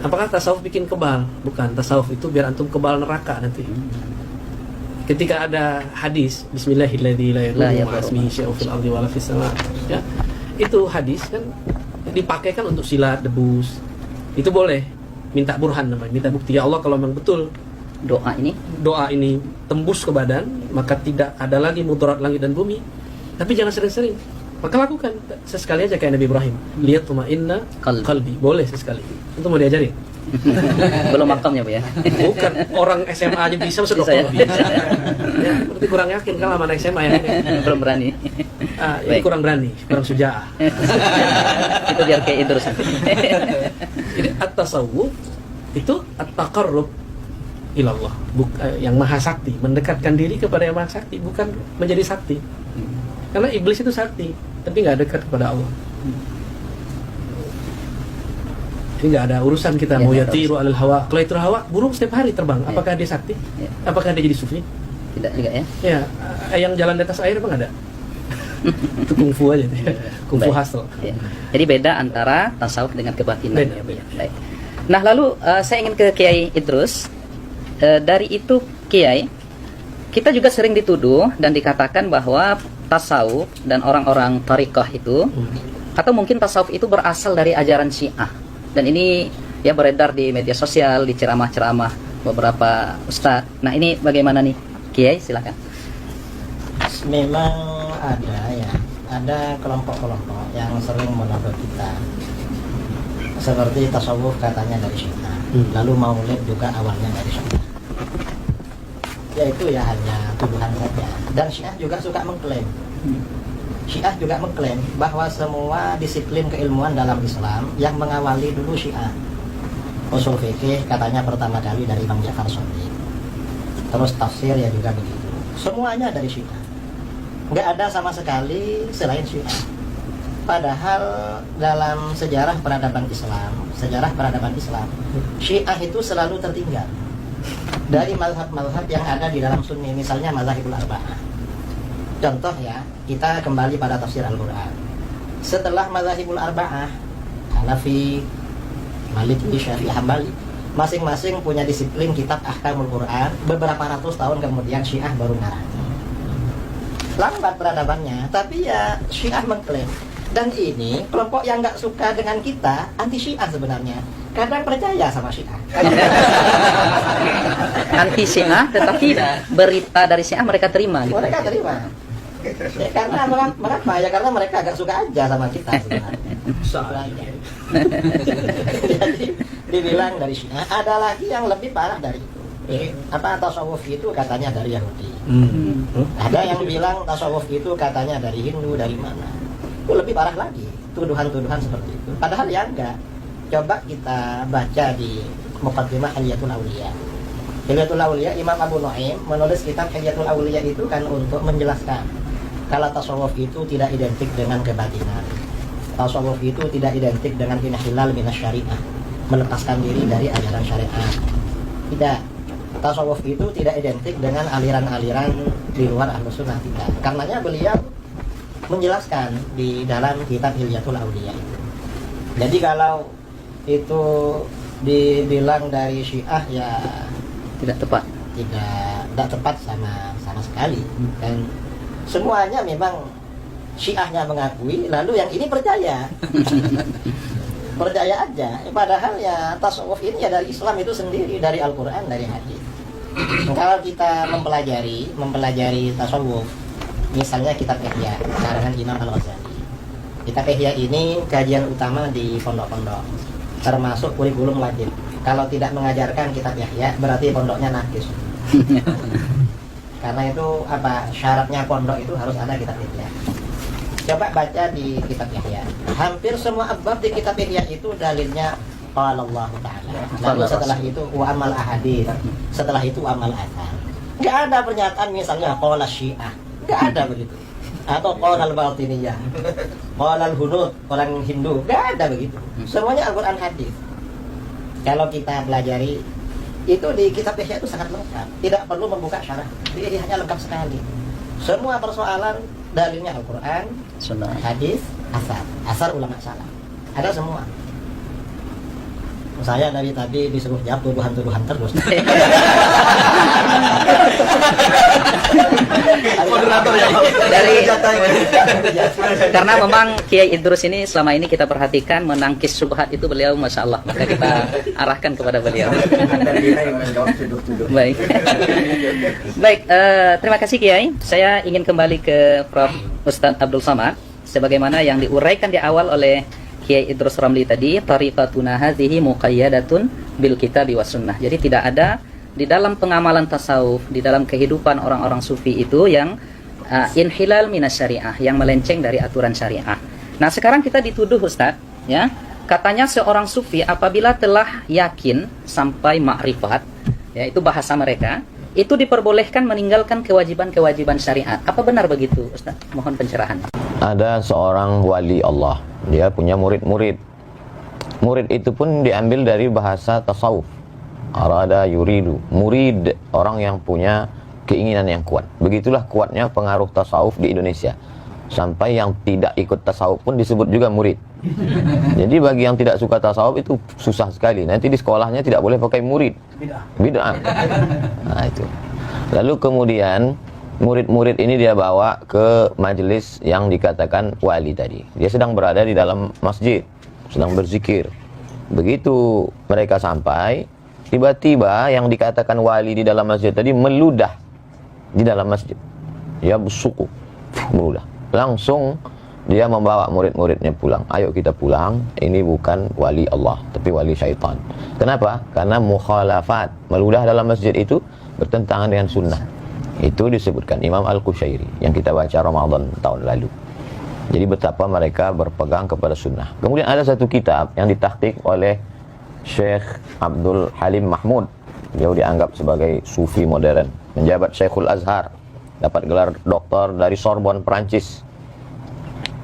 Apakah tasawuf bikin kebal? Bukan, tasawuf itu biar antum kebal neraka nanti. Ketika ada hadis Bismillahirrahmanirrahim la yadurru ma'asmihi syai'un fil ardi wala fis sama', ya. Itu hadis kan dipakai kan untuk silat, debus. Itu boleh. Minta burhan namanya, minta bukti. Ya Allah, kalau memang betul doa ini tembus ke badan, maka tidak ada lagi mudarat langit dan bumi. Tapi jangan sering-sering. Maka lakukan sesekali aja kayak Nabi Ibrahim. Lihat tumainna qalbi. Boleh sesekali. Itu mau diajarin. Belum makamnya, Bu ya. Bukan orang SMA aja bisa, masuk dokter Bisa ya? bisa. Ya, berarti kurang yakin kalau sama anak SMA ya. Belum berani. Ini Baik. kurang berani, kurang sujaah. Itu biar kayak Idrus nanti. Jadi at-tasawuf itu at-taqarrub ilallah, yang maha sakti, mendekatkan diri kepada yang maha sakti, bukan menjadi sakti. Karena iblis itu sakti, tapi nggak dekat kepada Allah. Jadi nggak ada urusan kita Ya, mau nggak ada yatiru alal hawa. Kalau itu hawa, burung setiap hari terbang. Ya. Apakah dia sakti? Ya. Apakah dia jadi sufi? Tidak juga ya. Ya, yang jalan di atas air emang ada. Itu kungfu aja, kungfu Baik. hustle. Ya. Jadi beda antara tasawuf dengan kebatinan. Beda, Ya, Bu, ya. beda. Baik. Nah, lalu saya ingin ke Kiai Idrus. Dari itu Kiai, kita juga sering dituduh dan dikatakan bahwa tasawuf dan orang-orang tariqah itu, atau mungkin tasawuf itu berasal dari ajaran Syiah. Dan ini ya beredar di media sosial, di ceramah-ceramah beberapa ustadz. Nah, ini bagaimana nih Kiai, silakan. Memang ada kelompok-kelompok yang sering menuduh kita seperti tasawuf katanya dari Syiah, lalu maulid juga awalnya dari Syiah. Ya itu ya hanya tuduhan saja. Dan Syiah juga suka mengklaim, Syiah juga mengklaim bahwa semua disiplin keilmuan dalam Islam yang mengawali dulu Syiah. Usul fikih katanya pertama kali dari Imam Ja'far Shadiq. Terus tafsir ya juga begitu. Semuanya dari Syiah. Nggak ada sama sekali selain Syiah. Padahal dalam sejarah peradaban Islam, Syiah itu selalu tertinggal dari mazhab-mazhab yang ada di dalam Sunni, misalnya mazhabul arba'ah. Contoh ya, kita kembali pada tafsir Al-Quran. Setelah mazhabul arba'ah, Hanafi, Maliki, Syafi'i, Hambali, masing-masing punya disiplin kitab ahkamul Quran. Beberapa ratus tahun kemudian Syiah baru ngarang. Lambat peradabannya, tapi ya Syiah mengklaim. Dan ini kelompok yang nggak suka dengan kita anti Syiah sebenarnya. Kadang percaya sama Syiah. Anti Syiah, tetapi berita dari Syiah mereka terima. Gitu. Mereka terima. Ya, karena mengapa? Ya karena mereka agak suka aja sama kita sebenarnya. Itu aja. Jadi dibilang dari Syiah. Ada lagi yang lebih parah dari itu. Apa tasawuf itu katanya dari Yahudi. Ada yang bilang tasawuf itu katanya dari Hindu, dari mana. Itu lebih parah lagi, tuduhan-tuduhan seperti itu. Padahal ya enggak. Coba kita baca di Muqaddimah Hilyatul Auliya. Hilyatul Auliya, Imam Abu Nu'aim menulis kitab Hilyatul Auliya itu kan untuk menjelaskan kalau tasawuf itu tidak identik dengan kebatinan. Tasawuf itu tidak identik dengan inhilal minasyariah, melepaskan diri dari ajaran syariat. Tidak. Tasawuf itu tidak identik dengan aliran-aliran di luar Ahlus Sunnah, tidak. Karenanya beliau menjelaskan di dalam kitab Hilyatul Auliya itu. Jadi kalau itu dibilang dari Syiah ya Tidak tepat. tidak tepat sama sekali. Dan semuanya memang Syiahnya mengakui, lalu yang ini percaya. Percaya aja. Padahal ya tasawuf ini ya dari Islam itu sendiri, dari Al-Quran, dari hadis. Kalau kita mempelajari tasawuf, misalnya kitab Ihya karangan Imam Al-Ghazali. Kitab Ihya ini kajian utama di pondok-pondok, termasuk kurikulum wajib. Kalau tidak mengajarkan kitab Ihya berarti pondoknya najis. Karena itu syaratnya pondok itu harus ada kitab Ihya. Coba baca di kitab Ihya. Hampir semua bab di kitab Ihya itu dalilnya qala Allah Ta'ala. Lalu setelah itu wa amal ahadits. Setelah itu amal athar. Enggak ada pernyataan misalnya qala Syiah. Enggak ada begitu. Atau qala al-Batiniyah. Qala al-Hunud, orang Hindu. Enggak ada begitu. Semuanya Al-Qur'an hadis. Kalau kita pelajari itu di kitab Ihya itu sangat lengkap. Tidak perlu membuka syarah. Di Ihya lengkap sekali. Semua persoalan dalilnya Al-Quran, Sunnah. hadis, asar ulama salaf. Ada semua. Saya dari tadi disuruh jawab tuduhan-tuduhan terus. Moderator ya. Karena memang Kiai Idrus ini selama ini kita perhatikan menangkis syubhat itu beliau Masya Allah, maka kita arahkan kepada beliau. Baik. Baik, terima kasih Kiai. Saya ingin kembali ke Prof. Ustadz Abdul Somad, sebagaimana yang diuraikan di awal oleh Kiai Idrus Ramli tadi, tariqatuna hadhihi muqayyadatun bil kitabi was sunnah. Jadi tidak ada di dalam pengamalan tasawuf, di dalam kehidupan orang-orang sufi itu yang inhilal minas syariah, yang melenceng dari aturan syariah. Nah, sekarang kita dituduh Ustadz, ya, katanya seorang sufi apabila telah yakin sampai makrifat, ya itu bahasa mereka, itu diperbolehkan meninggalkan kewajiban-kewajiban syariat. Apa benar begitu, Ustaz? Mohon pencerahan. Ada seorang wali Allah, dia punya murid-murid. Murid itu pun diambil dari bahasa tasawuf. Arada yuridu, murid, orang yang punya keinginan yang kuat. Begitulah kuatnya pengaruh tasawuf di Indonesia. Sampai yang tidak ikut tasawuf pun disebut juga murid. Jadi bagi yang tidak suka tasawuf itu susah sekali. Nanti di sekolahnya tidak boleh pakai murid. Bid'ah. Nah itu. Lalu kemudian murid-murid ini dia bawa ke majelis yang dikatakan wali tadi. Dia sedang berada di dalam masjid, sedang berzikir. Begitu mereka sampai, tiba-tiba yang dikatakan wali di dalam masjid tadi meludah di dalam masjid. Ya bersuku, meludah. Langsung dia membawa murid-muridnya pulang. Ayo kita pulang, ini bukan wali Allah, tapi wali syaitan. Kenapa? Karena mukhalafat, meludah dalam masjid itu bertentangan dengan sunnah. Itu disebutkan Imam Al-Qushairi yang kita baca Ramadan tahun lalu. Jadi betapa mereka berpegang kepada sunnah. Kemudian ada satu kitab yang ditahqiq oleh Syekh Abdul Halim Mahmud. Beliau dianggap sebagai sufi modern, menjabat Syekhul Azhar, dapat gelar doktor dari Sorbonne, Perancis.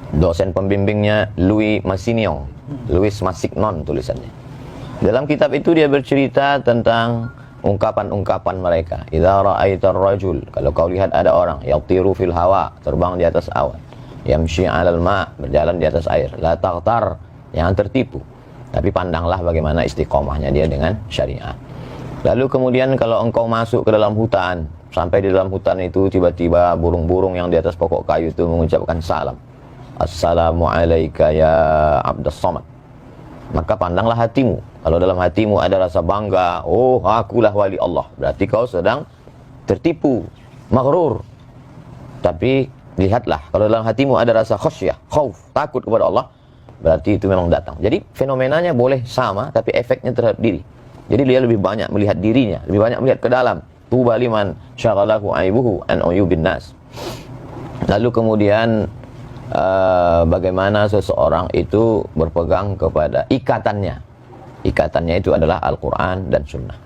Dosen pembimbingnya Louis Massignon, Louis Massignon tulisannya. Dalam kitab itu dia bercerita tentang ungkapan-ungkapan mereka. Idza ra'aitar rajul, kalau kau lihat ada orang yatiru fil hawa, terbang di atas awan, yamshi 'alal ma, berjalan di atas air, la taghtar, jangan tertipu, tapi pandanglah bagaimana istiqomahnya dia dengan syariat. Lalu kemudian kalau engkau masuk ke dalam hutan, sampai di dalam hutan itu tiba-tiba burung-burung yang di atas pokok kayu itu mengucapkan salam. Assalamualaikum ya Abdus Somad. Maka pandanglah hatimu. Kalau dalam hatimu ada rasa bangga, oh akulah wali Allah, berarti kau sedang tertipu, maghrur. Tapi lihatlah, kalau dalam hatimu ada rasa khasyah, khauf, takut kepada Allah, berarti itu memang datang. Jadi fenomenanya boleh sama, tapi efeknya terhadap diri. Jadi dia lebih banyak melihat dirinya, lebih banyak melihat ke dalam. Tuba liman syaghalahu aibuhu an uyubin nas. Lalu kemudian bagaimana seseorang itu berpegang kepada ikatannya. Ikatannya itu adalah Al-Quran dan Sunnah.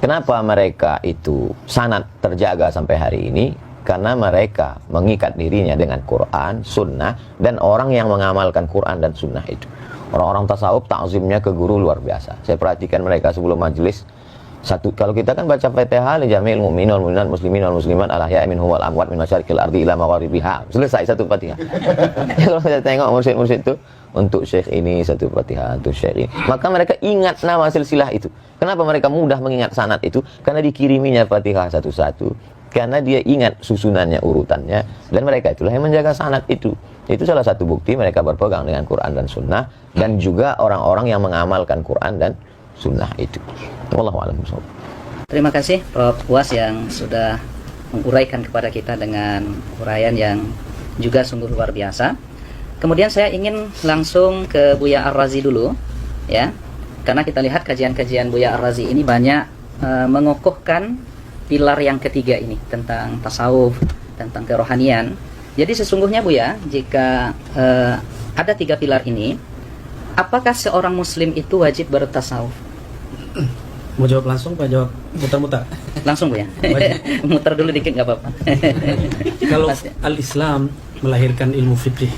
Kenapa mereka itu sanad terjaga sampai hari ini? Karena mereka mengikat dirinya dengan Quran, Sunnah, dan orang yang mengamalkan Quran dan Sunnah itu. Orang-orang tasawuf ta'zimnya ke guru luar biasa. Saya perhatikan mereka sebelum majelis. Kalau kita kan baca Fatihah li jami'il mu'minin wal mu'minat muslimin wal muslimat al ahya'i minhum wal amwat min masyariqil ardi ila magharibiha. Selesai satu Fatihah. Kalau saya tengok mursyid-mursyid itu, untuk syekh ini satu Fatihah, untuk syekh ini. Maka mereka ingat nama silsilah itu. Kenapa mereka mudah mengingat sanad itu? Karena dikiriminya Fatihah satu-satu. Karena dia ingat susunannya, urutannya, dan mereka itulah yang menjaga sanad itu. Itu salah satu bukti mereka berpegang dengan Quran dan Sunnah, dan juga orang-orang yang mengamalkan Quran dan Sunnah itu. Wallahu a'lam bishawab. Terima kasih Prof. Uwas yang sudah menguraikan kepada kita dengan uraian yang juga sungguh luar biasa. Kemudian saya ingin langsung ke Buya Ar-Razi dulu, ya, karena kita lihat kajian-kajian Buya Ar-Razi ini banyak mengokohkan pilar yang ketiga ini tentang tasawuf, tentang kerohanian. Jadi sesungguhnya Buya, jika ada tiga pilar ini, apakah seorang muslim itu wajib bertasawuf? Mau jawab langsung, Pak? Jawab muter-muter. Langsung Buya. Muter dulu dikit nggak apa-apa. Kalau al-Islam melahirkan ilmu fikih,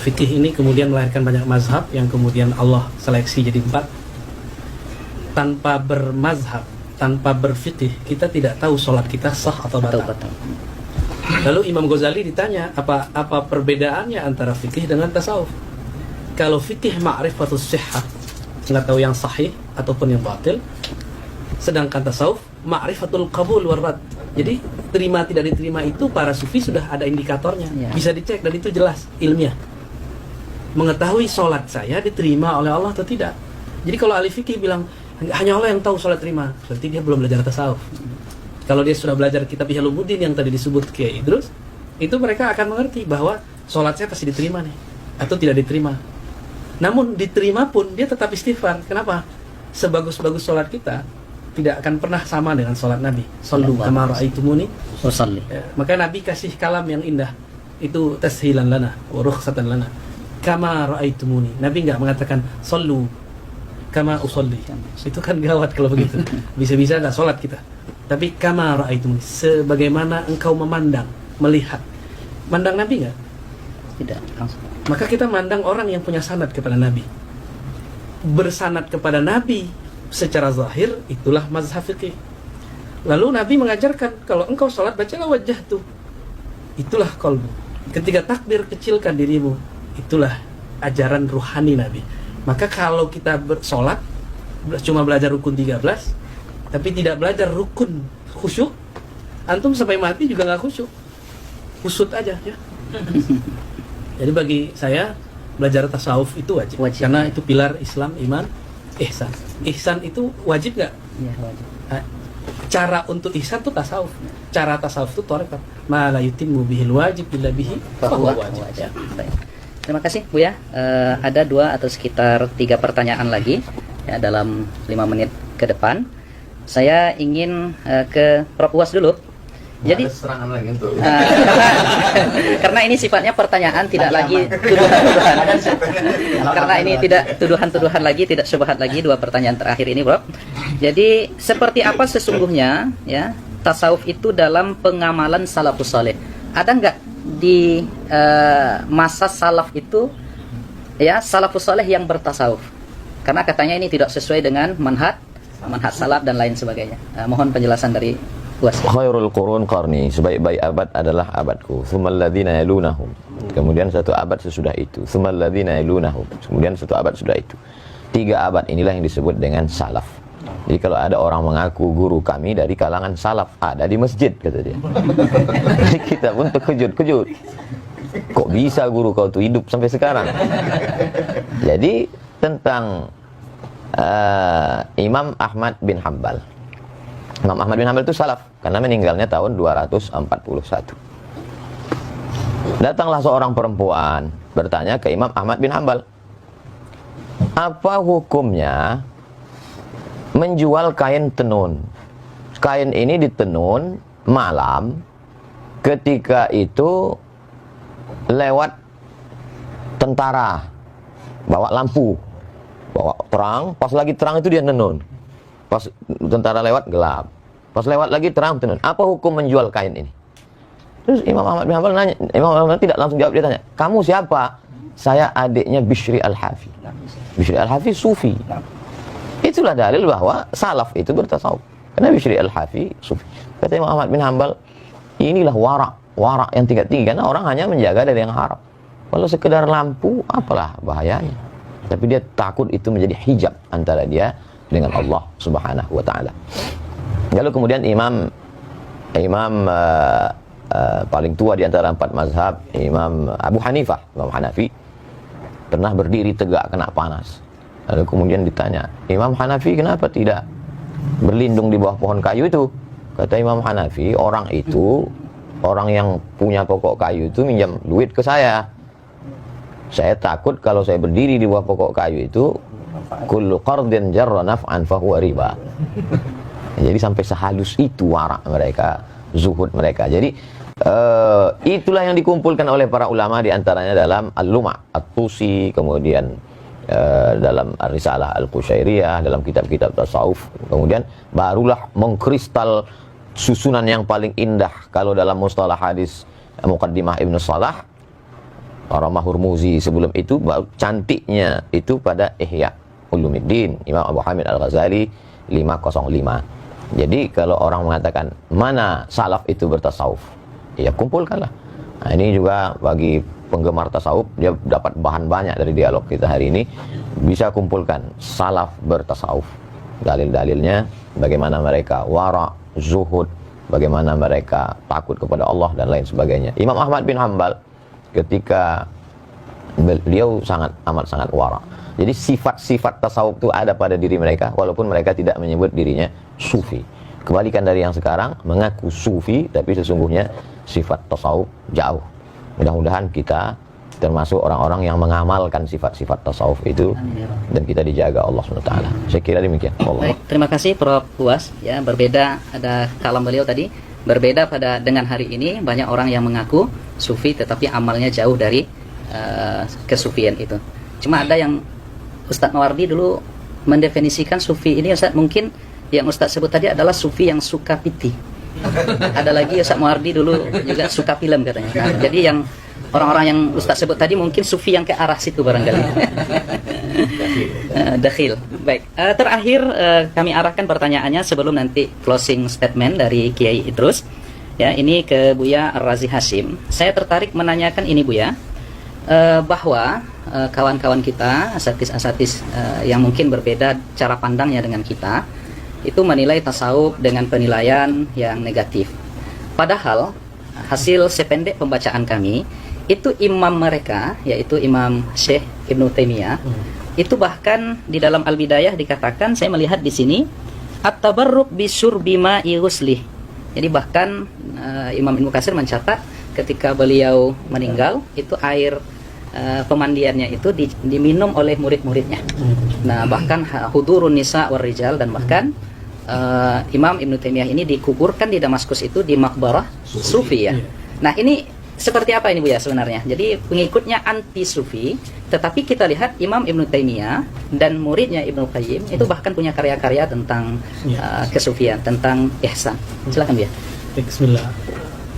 fikih ini kemudian melahirkan banyak mazhab yang kemudian Allah seleksi jadi 4. Tanpa bermazhab, tanpa berfikih, kita tidak tahu sholat kita sah atau batal. Lalu Imam Ghazali ditanya, apa perbedaannya antara fikih dengan tasawuf? Kalau fikih ma'rifatus sihhah, nggak tahu yang sahih ataupun yang batil. Sedangkan tasawuf ma'rifatul qabul warad. Jadi terima tidak diterima itu para sufi sudah ada indikatornya, ya. Bisa dicek dan itu jelas ilmiah. Mengetahui sholat saya diterima oleh Allah atau tidak. Jadi kalau ahli fikih bilang hanya Allah yang tahu sholat terima, berarti dia belum belajar tasawuf. Kalau dia sudah belajar kitab Ihya'ul Ulumuddin yang tadi disebut Kiai Idrus, itu mereka akan mengerti bahwa sholat saya pasti diterima nih, atau tidak diterima. Namun diterima pun dia tetap istighfar. Kenapa? Sebagus-bagus sholat kita tidak akan pernah sama dengan sholat Nabi. Sallu kama ra'aitumuni Usalli. ya, maka Nabi kasih kalam yang indah, itu tashilan lana wa rukhsatan lana. Kama ra'aitumuni. Nabi nggak mengatakan sallu kama usolli. Itu kan gawat kalau begitu. Bisa-bisa nggak sholat kita. Tapi kama ra'aitumuni, sebagaimana engkau memandang, melihat. Mandang Nabi nggak? Tidak langsung. Maka kita mandang orang yang punya sanad kepada Nabi. Bersanad kepada Nabi secara zahir, itulah mazhab fikih. Lalu Nabi mengajarkan, kalau engkau sholat, bacalah wajah tuh. Itulah qalbu. Ketika takbir, kecilkan dirimu. Itulah ajaran ruhani Nabi. Maka kalau kita bersolat cuma belajar rukun 13, tapi tidak belajar rukun khusyuk, antum sampai mati juga nggak khusyuk, kusut aja ya. Jadi bagi saya belajar tasawuf itu wajib. Karena itu pilar Islam, iman, ihsan. Ihsan itu wajib nggak? Iya, wajib. Cara untuk ihsan itu tasawuf. Cara tasawuf itu thariqah. Ma la yutimmu bihil wajib illa bihi fahuwa wajib. Ya. Baik. Terima kasih Buya. Ada 2 atau sekitar 3 pertanyaan lagi ya, dalam 5 menit ke depan. Saya ingin ke Prof. Uwas dulu. Jadi serangan lagi untuk karena ini sifatnya pertanyaan, tidak lagi tuduhan-tuduhan. Karena ini tidak tuduhan-tuduhan lagi, tidak syubhat lagi. 2 pertanyaan terakhir ini, Bro. Jadi seperti apa sesungguhnya ya tasawuf itu dalam pengamalan salafus saleh? Ada nggak di masa salaf itu ya salafus saleh yang bertasawuf? Karena katanya ini tidak sesuai dengan manhaj salaf dan lain sebagainya. Mohon penjelasan dari Uwas. Khairul qurun qarni, sebaik-baik abad adalah abadku. Tsummal ladzina yalunahum. Kemudian 1 abad sesudah itu. Tsummal ladzina yalunahum. Kemudian 1 abad sudah itu. 3 abad inilah yang disebut dengan salaf. Jadi kalau ada orang mengaku guru kami dari kalangan salaf, ada di masjid, kata dia. Jadi kita pun terkejut-kejut. Kok bisa guru kau tuh hidup sampai sekarang? Jadi tentang Imam Ahmad bin Hanbal. Imam Ahmad bin Hanbal itu salaf karena meninggalnya tahun 241. Datanglah seorang perempuan bertanya ke Imam Ahmad bin Hanbal, apa hukumnya menjual kain tenun? Kain ini ditenun malam, ketika itu lewat tentara, bawa lampu, bawa terang, pas lagi terang itu dia nenun. Pas tentara lewat gelap, pas lewat lagi terang tenun. Apa hukum menjual kain ini? Terus Imam Ahmad bin Hanbal nanya, Imam Ahmad tidak langsung jawab, dia tanya, kamu siapa? Saya adiknya Bishri Al-Hafi. Bishri Al-Hafi sufi. Itulah dalil bahwa salaf itu bertasawuf. Karena Bishri Al-Hafi sufi. Kata Imam Ahmad bin Hanbal, inilah warak yang tingkat tinggi, karena orang hanya menjaga dari yang haram. Kalau sekedar lampu, apalah bahayanya. Tapi dia takut itu menjadi hijab antara dia dengan Allah Subhanahu wa taala. Lalu kemudian imam paling tua di antara 4 mazhab, Imam Abu Hanifah, Imam Hanafi, pernah berdiri tegak kena panas. Lalu kemudian ditanya, Imam Hanafi kenapa tidak berlindung di bawah pohon kayu itu? Kata Imam Hanafi, orang yang punya pokok kayu itu minjam duit ke saya. Saya takut kalau saya berdiri di bawah pokok kayu itu, kullu qardin jarra naf'an fahuwa riba. Jadi sampai sehalus itu warak mereka, zuhud mereka. Jadi itulah yang dikumpulkan oleh para ulama, di antaranya dalam Al-Luma' At-Tusi, kemudian dalam Ar-Risalah Al-Qushairiyah, dalam kitab-kitab tasawuf. Kemudian barulah mengkristal susunan yang paling indah kalau dalam mustalah hadis Muqaddimah Ibn Salah, Ramah Hurmuzi. Sebelum itu cantiknya itu pada Ihya Ulumuddin Imam Abu Hamid Al-Ghazali 505. Jadi kalau orang mengatakan mana salaf itu bertasawuf, ya kumpulkanlah. Nah, ini juga bagi penggemar tasawuf, dia dapat bahan banyak dari dialog kita hari ini. Bisa kumpulkan salaf bertasawuf, dalil-dalilnya, bagaimana mereka wara, zuhud, bagaimana mereka takut kepada Allah dan lain sebagainya. Imam Ahmad bin Hanbal ketika beliau amat sangat wara. Jadi sifat-sifat tasawuf itu ada pada diri mereka, walaupun mereka tidak menyebut dirinya sufi. Kebalikan dari yang sekarang, mengaku sufi tapi sesungguhnya sifat tasawuf jauh. Mudah-mudahan kita termasuk orang-orang yang mengamalkan sifat-sifat tasawuf itu dan kita dijaga Allah SWT. Saya kira demikian. Allah. Baik, terima kasih Prof. Uwas. Ya, berbeda ada kalam beliau tadi. Berbeda pada dengan hari ini banyak orang yang mengaku sufi tetapi amalnya jauh dari kesufian itu. Cuma ada yang Ustadz Mawardi dulu mendefinisikan sufi ini, Ustadz, mungkin yang Ustadz sebut tadi adalah sufi yang suka piti. Ada lagi Ustadz Mawardi dulu juga suka film katanya. Nah, jadi yang orang-orang yang Ustadz sebut tadi mungkin sufi yang ke arah situ barangkali. Dakhil. Baik. Terakhir kami arahkan pertanyaannya sebelum nanti closing statement dari Kiai Idrus. Ya, ini ke Buya Ar-Razi Hashim. Saya tertarik menanyakan ini Buya, bahwa kawan-kawan kita, asatis-asatis yang mungkin berbeda cara pandangnya dengan kita, itu menilai tasawuf dengan penilaian yang negatif. Padahal hasil sependek pembacaan kami, itu imam mereka, yaitu Imam Syekh Ibnu Taimiyah, itu bahkan di dalam Al-Bidayah dikatakan, saya melihat di sini, at-tabarruk bisyurbi ma'i ghuslih. Jadi bahkan Imam Ibnu Katsir mencatat ketika beliau meninggal, itu air pemandiannya itu diminum oleh murid-muridnya. Nah, bahkan hudurun nisa war rijal, dan bahkan Imam Ibnu Taimiyah ini dikuburkan di Damaskus itu di makbarah sufi ya. Nah, ini seperti apa ini Bu ya sebenarnya? Jadi pengikutnya anti sufi, tetapi kita lihat Imam Ibnu Taimiyah dan muridnya Ibnu Qayyim itu bahkan punya karya-karya tentang kesufian, tentang ihsan. Silakan Bu ya. Bismillah.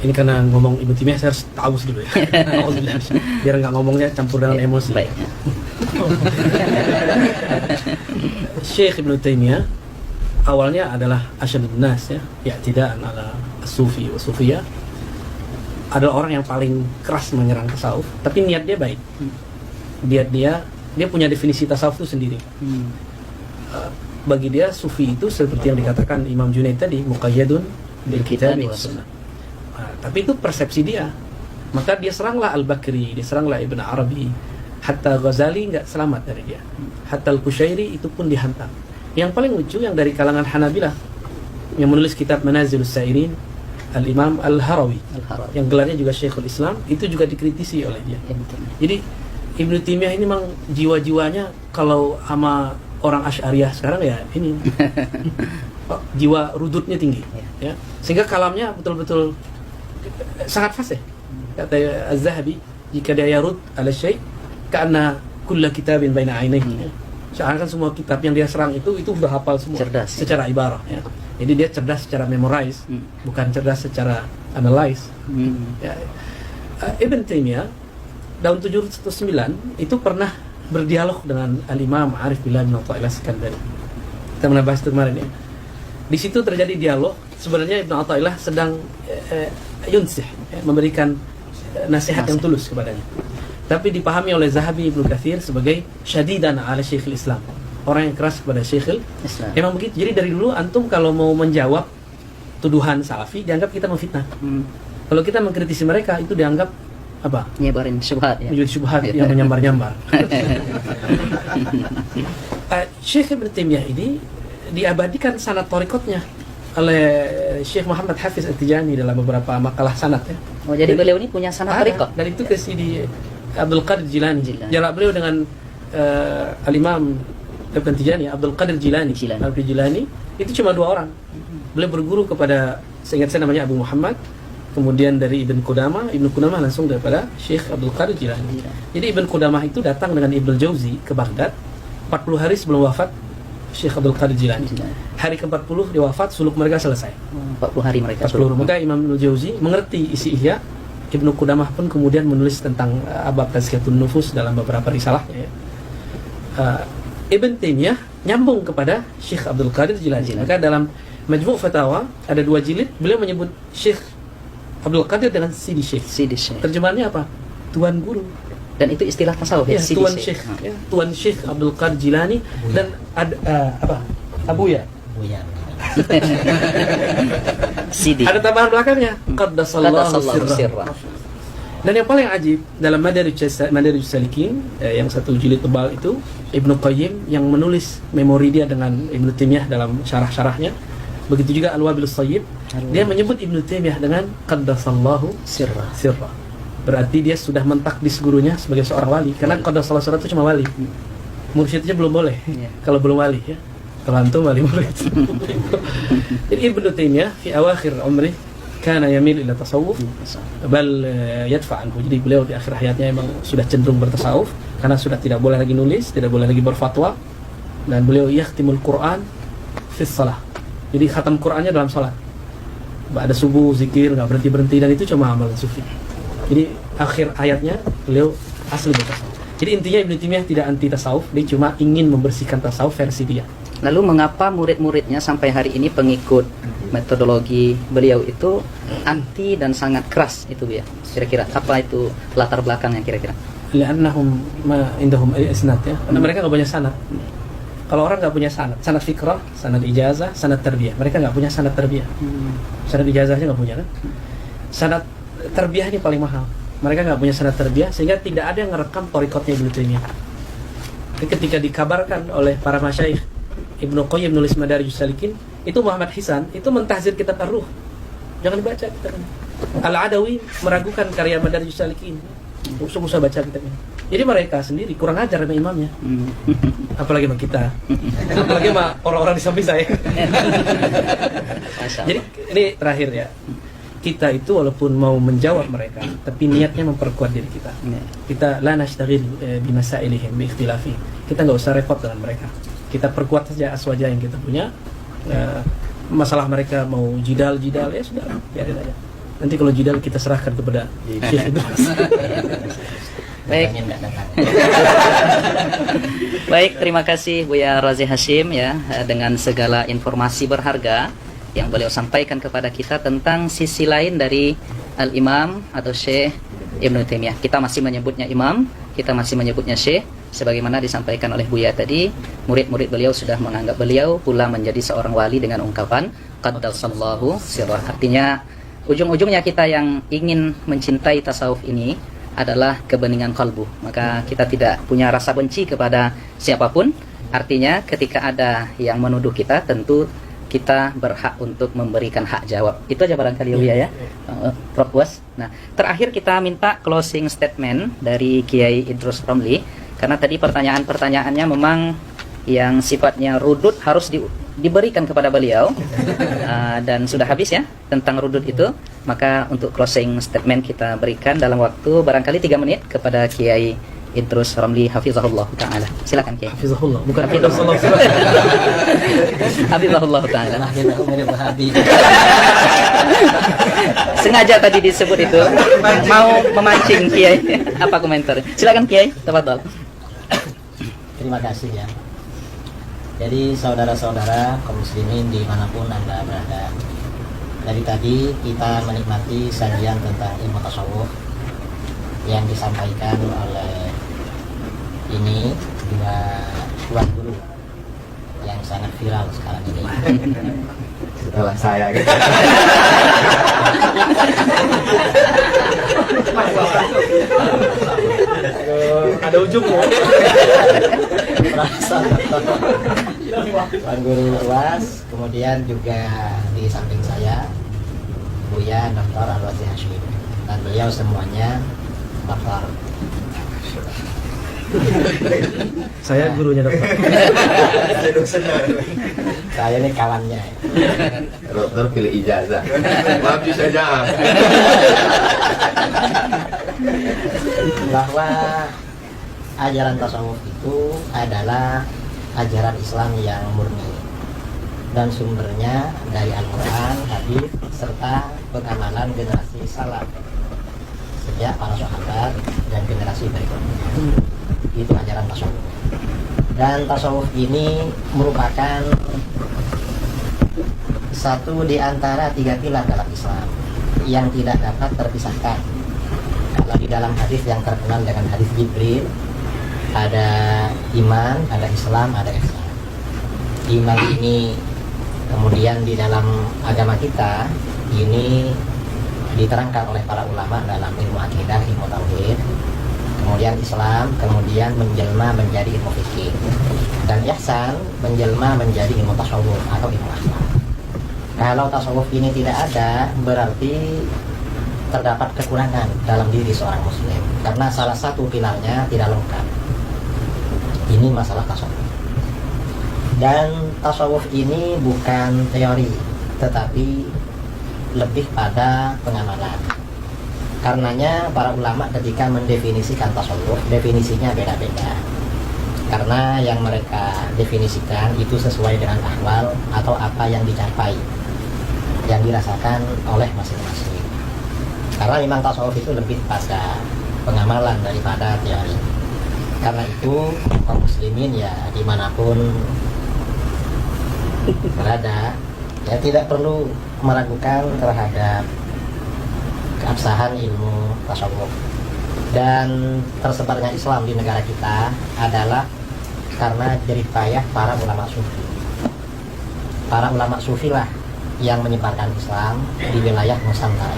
Ini karena ngomong Ibnu Taimiyah saya harus ta'awuz dulu ya. Biar nggak ngomongnya campur dengan emosi. Baik. Syekh Ibnu Taimiyah awalnya adalah asyadun nas ya, i'tidaan ala sufi wa sufiyah. Adalah orang yang paling keras menyerang tasawuf, tapi niat dia baik. Dia punya definisi tasawuf itu sendiri. Bagi dia sufi itu seperti yang dikatakan Imam Junaid tadi, muqayyadun bil kitab wa sunnah. Tapi itu persepsi dia. Maka dia seranglah Al-Bakri, dia seranglah Ibn Arabi, hatta Ghazali nggak selamat dari dia. Hatta Al-Qushairi itu pun dihantam. Yang paling lucu yang dari kalangan Hanabilah yang menulis kitab Manazilus Sa'irin, Al-Imam Al-Harawi, yang gelarnya juga Syekhul Islam, itu juga dikritisi oleh dia. Jadi Ibnu Taimiyah ini memang jiwa-jiwanya kalau sama orang Asy'ariyah sekarang ya ini jiwa rudutnya tinggi ya. Sehingga kalamnya betul-betul sangat fasih. Kata Az-Zahabi, jika dia yarud ala syai' ka'anna kulla kitabin baina 'ainaihi. Seakan semua kitab yang dia serang itu sudah hafal semua. Cerdas, secara ibarah ya. Jadi dia cerdas secara memorize, bukan cerdas secara analyze. Ya. Ibn Taimiyah tahun 709 itu pernah berdialog dengan Al-Imam Arif Billah bin Athaillah Iskandari. Kita pernah bahas itu kemarin ya. Di situ terjadi dialog. Sebenarnya Ibn Athaillah sedang yunsih, memberikan nasihat yang tulus kepadanya. Tapi dipahami oleh Zahabi Ibnu Katsir sebagai syadidan ala Syekhul Islam, orang yang keras kepada Syekhul Islam. Memang begitu. Jadi dari dulu antum kalau mau menjawab tuduhan salafi dianggap kita memfitnah. Kalau kita mengkritisi mereka itu dianggap apa? Nyebarin syubhat ya. Menjadi syubhat yang menyambar-nyambar. Syekh Ibnu Taimiyah ini diabadikan sanad thariqatnya oleh Syekh Muhammad Hafiz At-Tijani dalam beberapa makalah sanad ya. Oh, jadi beliau ini punya sanad thariqat. Dan itu kasih di Abdul Qadir Jilani. Jarak beliau dengan Al-Imam Ibn Tijani, Abdul Qadir Jilani. Abdul Jilani itu cuma 2 orang. Beliau berguru kepada, seingat saya namanya Abu Muhammad, kemudian dari Ibn Qudamah langsung daripada Syekh Abdul Qadir Jilani. Jadi Ibn Qudamah itu datang dengan Ibnu Jauzi ke Baghdad 40 hari sebelum wafat Syekh Abdul Qadir Jilani. Hari ke-40 dia wafat, suluk mereka selesai. 40 hari mereka. 40 maka Imam Ibnu Jauzi mengerti isi Ihya. Ibnu Qudamah pun kemudian menulis tentang bab Tazkiyatun Nufus dalam beberapa risalahnya. Ibn Taimiyah nyambung kepada Syekh Abdul Qadir Jilani. Maka dalam Majmu' Fatawa ada 2 jilid, beliau menyebut Syekh Abdul Qadir dengan Sidi Syekh. Terjemahannya apa? Tuan guru. Dan itu istilah tasawuf ya, Tuan Syekh. Ya, Tuan Syekh Abdul Qadir Jilani dan ada Abuya. Sidi. Ada tambahan belakangnya, Qaddasallahu sirra. Dan yang paling ajib dalam Madarijus Salikin yang 1 jilid tebal itu, Ibnu Qayyim yang menulis memori dia dengan Ibnu Taimiyah dalam syarah-syarahnya, Begitu juga Al-Wabilus Thayyib, dia menyebut Ibnu Taimiyah dengan qaddasallahu Sirra. sirra. Berarti dia sudah mentakdis gurunya sebagai seorang wali, karena qaddasallahu sirra itu cuma wali. Mursyidnya belum boleh. Kalau belum wali ya. Kalau antum wali murid. Jadi Ibnu Taimiyah fi awakhir umri kana yamil ila tasawuf bal yadfa anhu. Jadi beliau di akhir hayatnya memang sudah cenderung bertasawuf karena sudah tidak boleh lagi nulis, tidak boleh lagi berfatwa, dan beliau yakhtimul Quran fi shalah. Jadi khatam Qurannya dalam salat. Ada subuh zikir enggak berhenti-berhenti, dan itu cuma amalan sufi. Jadi akhir hayatnya beliau asli bertasawuf. Jadi intinya Ibnu Taimiyah tidak anti tasawuf, dia cuma ingin membersihkan tasawuf versi dia. Lalu mengapa murid-muridnya sampai hari ini pengikut metodologi beliau itu anti dan sangat keras itu ya? Kira-kira apa itu latar belakangnya kira-kira? Li'annahum ma indahum isnad ya. Karena mereka enggak punya sanad. Kalau orang enggak punya sanad, sanad fikrah, sanad ijazah, sanad tarbiyah. Mereka enggak punya sanad tarbiyah. Sanad ijazahnya enggak punya kan? Sanad tarbiyah ini paling mahal. Mereka enggak punya sanad tarbiyah sehingga tidak ada yang ngerekam thariqatnya Ibnu Taimiyah. Ketika dikabarkan oleh para masyayikh Ibnu Qayyim nulis Madarijus Salikin, itu Muhammad Hisan itu mentahzir kitab Ar-Ruh. Jangan dibaca kitabnya. Al-Adawi meragukan karya Madarijus Salikin. Usah baca kitabnya. Jadi mereka sendiri kurang ajar sama imamnya. Apalagi sama kita. Apalagi sama orang-orang di samping saya. Jadi ini terakhir ya. Kita itu walaupun mau menjawab mereka, tapi niatnya memperkuat diri kita. Kita la nashtaghil bimasailihim bi ikhtilafi. Kita enggak usah repot dengan mereka. Kita perkuat saja aswaja yang kita punya. Masalah mereka mau jidal ya sudah, biarin aja. Nanti kalau jidal kita serahkan kepada Syekh itu. Baik. Baik, terima kasih Buya Razi Hashim ya dengan segala informasi berharga yang beliau sampaikan kepada kita tentang sisi lain dari Al-Imam atau Syekh Ibnu Taimiyah. Kita masih menyebutnya imam, kita masih menyebutnya syekh, sebagaimana disampaikan oleh Buya tadi. Murid-murid beliau sudah menganggap beliau pula menjadi seorang wali dengan ungkapan qaddasallahu sirrah. Artinya ujung-ujungnya kita yang ingin mencintai tasawuf ini adalah kebeningan kalbu. Maka kita tidak punya rasa benci kepada siapapun. Artinya ketika ada yang menuduh kita, tentu kita berhak untuk memberikan hak jawab. Itu aja barangkali ya, Prof. Was. Nah, terakhir kita minta closing statement dari Kiai Idrus Ramli, karena tadi pertanyaan-pertanyaannya memang yang sifatnya rudud harus diberikan kepada beliau dan sudah habis ya tentang rudud itu. Maka untuk closing statement kita berikan dalam waktu barangkali 3 menit kepada Kiai Idrus Ramli hafizahullah taala. Silakan Kiai. Hafizahullah, bukan hafizahullah. Hafizahullah taala. Sengaja tadi disebut itu mau memancing Kiai. Apa komentar? Silakan Kiai, tafadhol. Terima kasih ya. Jadi saudara-saudara kaum muslimin dimanapun Anda berada, dari tadi kita menikmati sajian tentang ilmu tasawuf yang disampaikan oleh ini dua tuan guru yang sangat viral sekarang ini. Setelah saya gitu. Ada ujungnya. Tuan Guru UAS, kemudian juga di samping saya Buya Dr. Al-Wazi Hashim, dan beliau semuanya dokter. Saya gurunya dokter. Saya ini kawannya. Dokter pilih ijazah. Habis saja. Bahwa ajaran tasawuf itu adalah ajaran Islam yang murni dan sumbernya dari Al-Quran, hadis, serta pengamalan generasi salaf sejak para sahabat dan generasi berikutnya. Itu ajaran tasawuf. Dan tasawuf ini merupakan satu di antara 3 pilar dalam Islam yang tidak dapat terpisahkan. Kalau di dalam hadis yang terkenal dengan hadis Jibril, ada iman, ada Islam, ada ihsan. Iman ini kemudian di dalam agama kita ini diterangkan oleh para ulama dalam ilmu akidah, ilmu tauhid. Kemudian Islam kemudian menjelma menjadi ilmu fikih, dan ihsan menjelma menjadi ilmu tasawuf atau ilmu akhlak. Kalau tasawuf ini tidak ada, berarti terdapat kekurangan dalam diri seorang muslim, karena salah satu pilarnya tidak lengkap. Ini masalah tasawuf. Dan tasawuf ini bukan teori, tetapi lebih pada pengamalan. Karenanya para ulama ketika mendefinisikan tasawuf, definisinya beda-beda. Karena yang mereka definisikan itu sesuai dengan ahwal atau apa yang dicapai, yang dirasakan oleh masing-masing. Karena memang tasawuf itu lebih pada pengamalan daripada teori. Karena itu kaum muslimin ya dimanapun berada, ya tidak perlu meragukan terhadap keabsahan ilmu tasawuf. Dan tersebarnya Islam di negara kita adalah karena jeripayah para ulama sufi. Para ulama sufi lah yang menyebarkan Islam di wilayah Nusantara.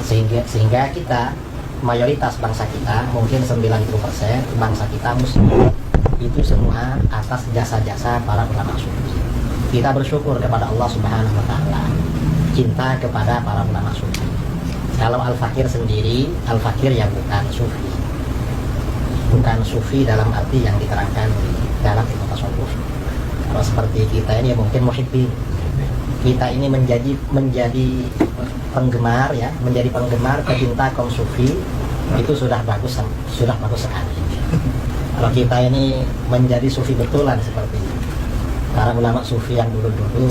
Sehingga kita, mayoritas bangsa kita, mungkin 90% bangsa kita muslim, itu semua atas jasa-jasa para ulama sufi. Kita bersyukur kepada Allah Subhanahu wa taala, cinta kepada para ulama sufi. Kalau Al-Fakir sendiri, Al-Fakir yang bukan sufi. Bukan sufi dalam arti yang diterangkan dalam ilmu tasawuf. Kalau seperti kita ini mungkin muhibbin. Kita ini menjadi penggemar, ya, menjadi penggemar pecinta kaum sufi, itu sudah bagus sekali. Kalau kita ini menjadi sufi betulan seperti para ulama sufi yang dulu-dulu,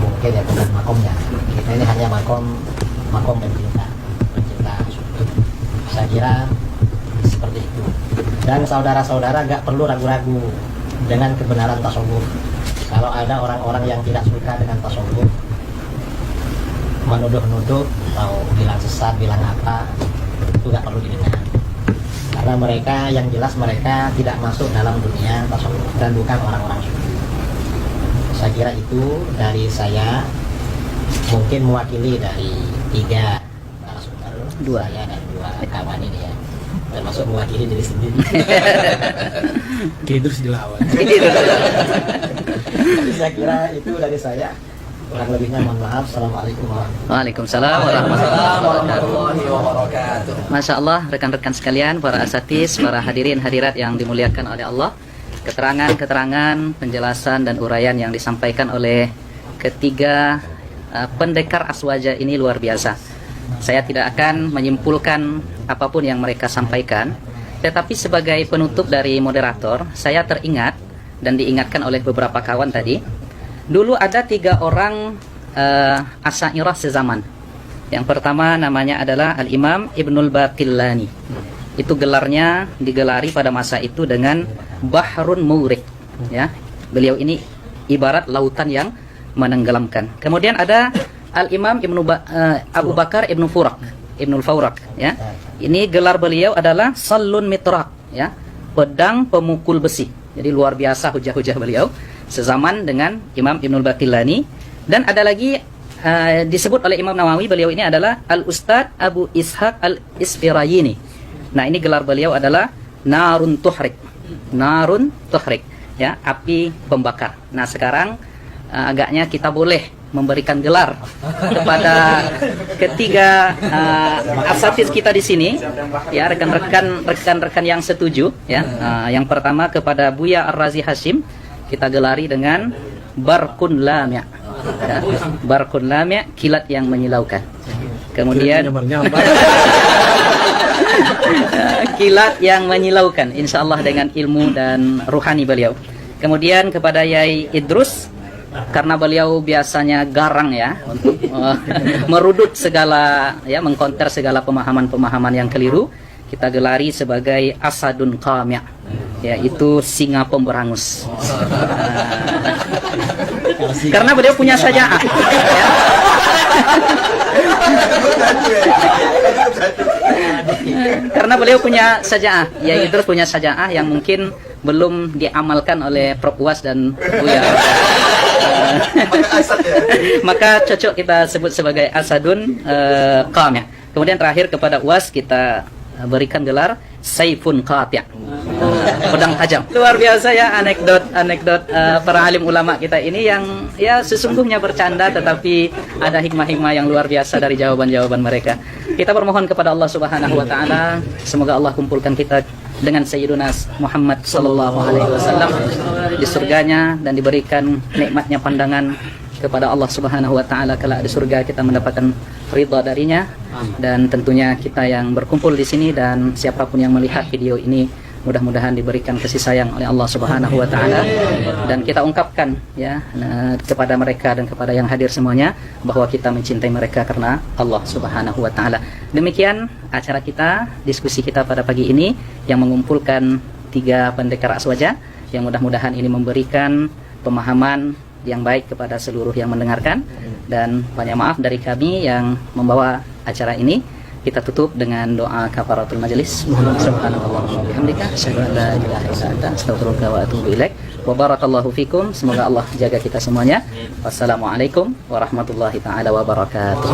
mungkin ya bukan makomnya. Kita ini hanya makom pencinta sufi. Saya kira seperti itu. Dan saudara-saudara gak perlu ragu-ragu dengan kebenaran tasawuf. Kalau ada orang-orang yang tidak suka dengan tasawuf, menuduh-nuduh atau bilang sesat, bilang apa, itu gak perlu didengar. Karena mereka yang jelas mereka tidak masuk dalam dunia tasawuf dan bukan orang-orang sufi. Saya kira itu dari saya, mungkin mewakili dari 3 narasumber, saya dan 2 kawan ini ya, termasuk mewakili diri sendiri. Idrus dilawan. Saya kira itu dari saya. Kurang lebihnya mohon maaf. Assalamualaikum warahmatullahi Waalaikumsalam warahmatullahi wabarakatuh. Masya Allah, rekan-rekan sekalian, para asatis, para hadirin hadirat yang dimuliakan oleh Allah, keterangan-keterangan, penjelasan dan uraian yang disampaikan oleh ketiga pendekar aswaja ini luar biasa. Saya tidak akan menyimpulkan apapun yang mereka sampaikan, tetapi sebagai penutup dari moderator, saya teringat dan diingatkan oleh beberapa kawan tadi. Dulu ada 3 orang Asy'ariyah sezaman. Yang pertama namanya adalah Al-Imam Ibnul Baqillani. Itu gelarnya digelari pada masa itu dengan Bahrun Mawrik, ya. Beliau ini ibarat lautan yang menenggelamkan. Kemudian ada Al-Imam Abu Bakar Ibnu Fawrak, ya. Ini gelar beliau adalah Sallun Mitrak, ya. Pedang pemukul besi. Jadi luar biasa hujah-hujah beliau sezaman dengan Imam Ibnul Baqillani. Dan ada lagi disebut oleh Imam Nawawi, beliau ini adalah Al-Ustadz Abu Ishaq Al-Isfirayini. Nah, ini gelar beliau adalah Narun Tuhrik, ya, api pembakar. Nah, sekarang agaknya kita boleh memberikan gelar kepada ketiga asatidz kita di sini, ya, rekan-rekan yang setuju, ya. Yang pertama kepada Buya Ar-Razi Hashim kita gelari dengan Barqun Lami', ya. Barqun Lami', kilat yang menyilaukan. Kemudian kilat yang menyilaukan, insyaallah dengan ilmu dan ruhani beliau. Kemudian kepada Yai Idrus, karena beliau biasanya garang, ya, untuk merudut segala, ya, mengkonter segala pemahaman-pemahaman yang keliru, kita gelari sebagai Asadun Qami', yaitu singa pemberangus. Karena beliau punya syaja'ah, ya. Karena beliau punya syaja'ah, Yai Idrus punya syaja'ah yang mungkin belum diamalkan oleh Prof Uwas dan Buya. Maka cocok kita sebut sebagai Asadun Qami'. Kemudian terakhir kepada Uwas kita berikan gelar Saifun Qati', pedang tajam. Luar biasa ya anekdot para alim ulama kita ini yang ya sesungguhnya bercanda tetapi ada hikmah-hikmah yang luar biasa dari jawaban-jawaban mereka. Kita bermohon kepada Allah Subhanahu wa taala, semoga Allah kumpulkan kita dengan Sayyiduna Muhammad sallallahu alaihi wasallam di surganya dan diberikan nikmatnya pandangan kepada Allah Subhanahu wa taala kelak di surga, kita mendapatkan ridha darinya. Dan tentunya kita yang berkumpul di sini dan siapapun yang melihat video ini mudah-mudahan diberikan kasih sayang oleh Allah Subhanahu wa taala, dan kita ungkapkan ya kepada mereka dan kepada yang hadir semuanya bahwa kita mencintai mereka karena Allah Subhanahu wa taala. Demikian acara kita, diskusi kita pada pagi ini yang mengumpulkan 3 pendekar aswaja, yang mudah-mudahan ini memberikan pemahaman yang baik kepada seluruh yang mendengarkan. Dan banyak maaf dari kami yang membawa acara ini. Kita tutup dengan doa kafaratul majelis. Subhanallah wa bihamdika asyhadu an la ilaha illa anta astaghfiruka wa atubu ilaik. Wa barakallahu fikum. Semoga Allah jaga kita semuanya. Wassalamualaikum warahmatullahi taala wabarakatuh.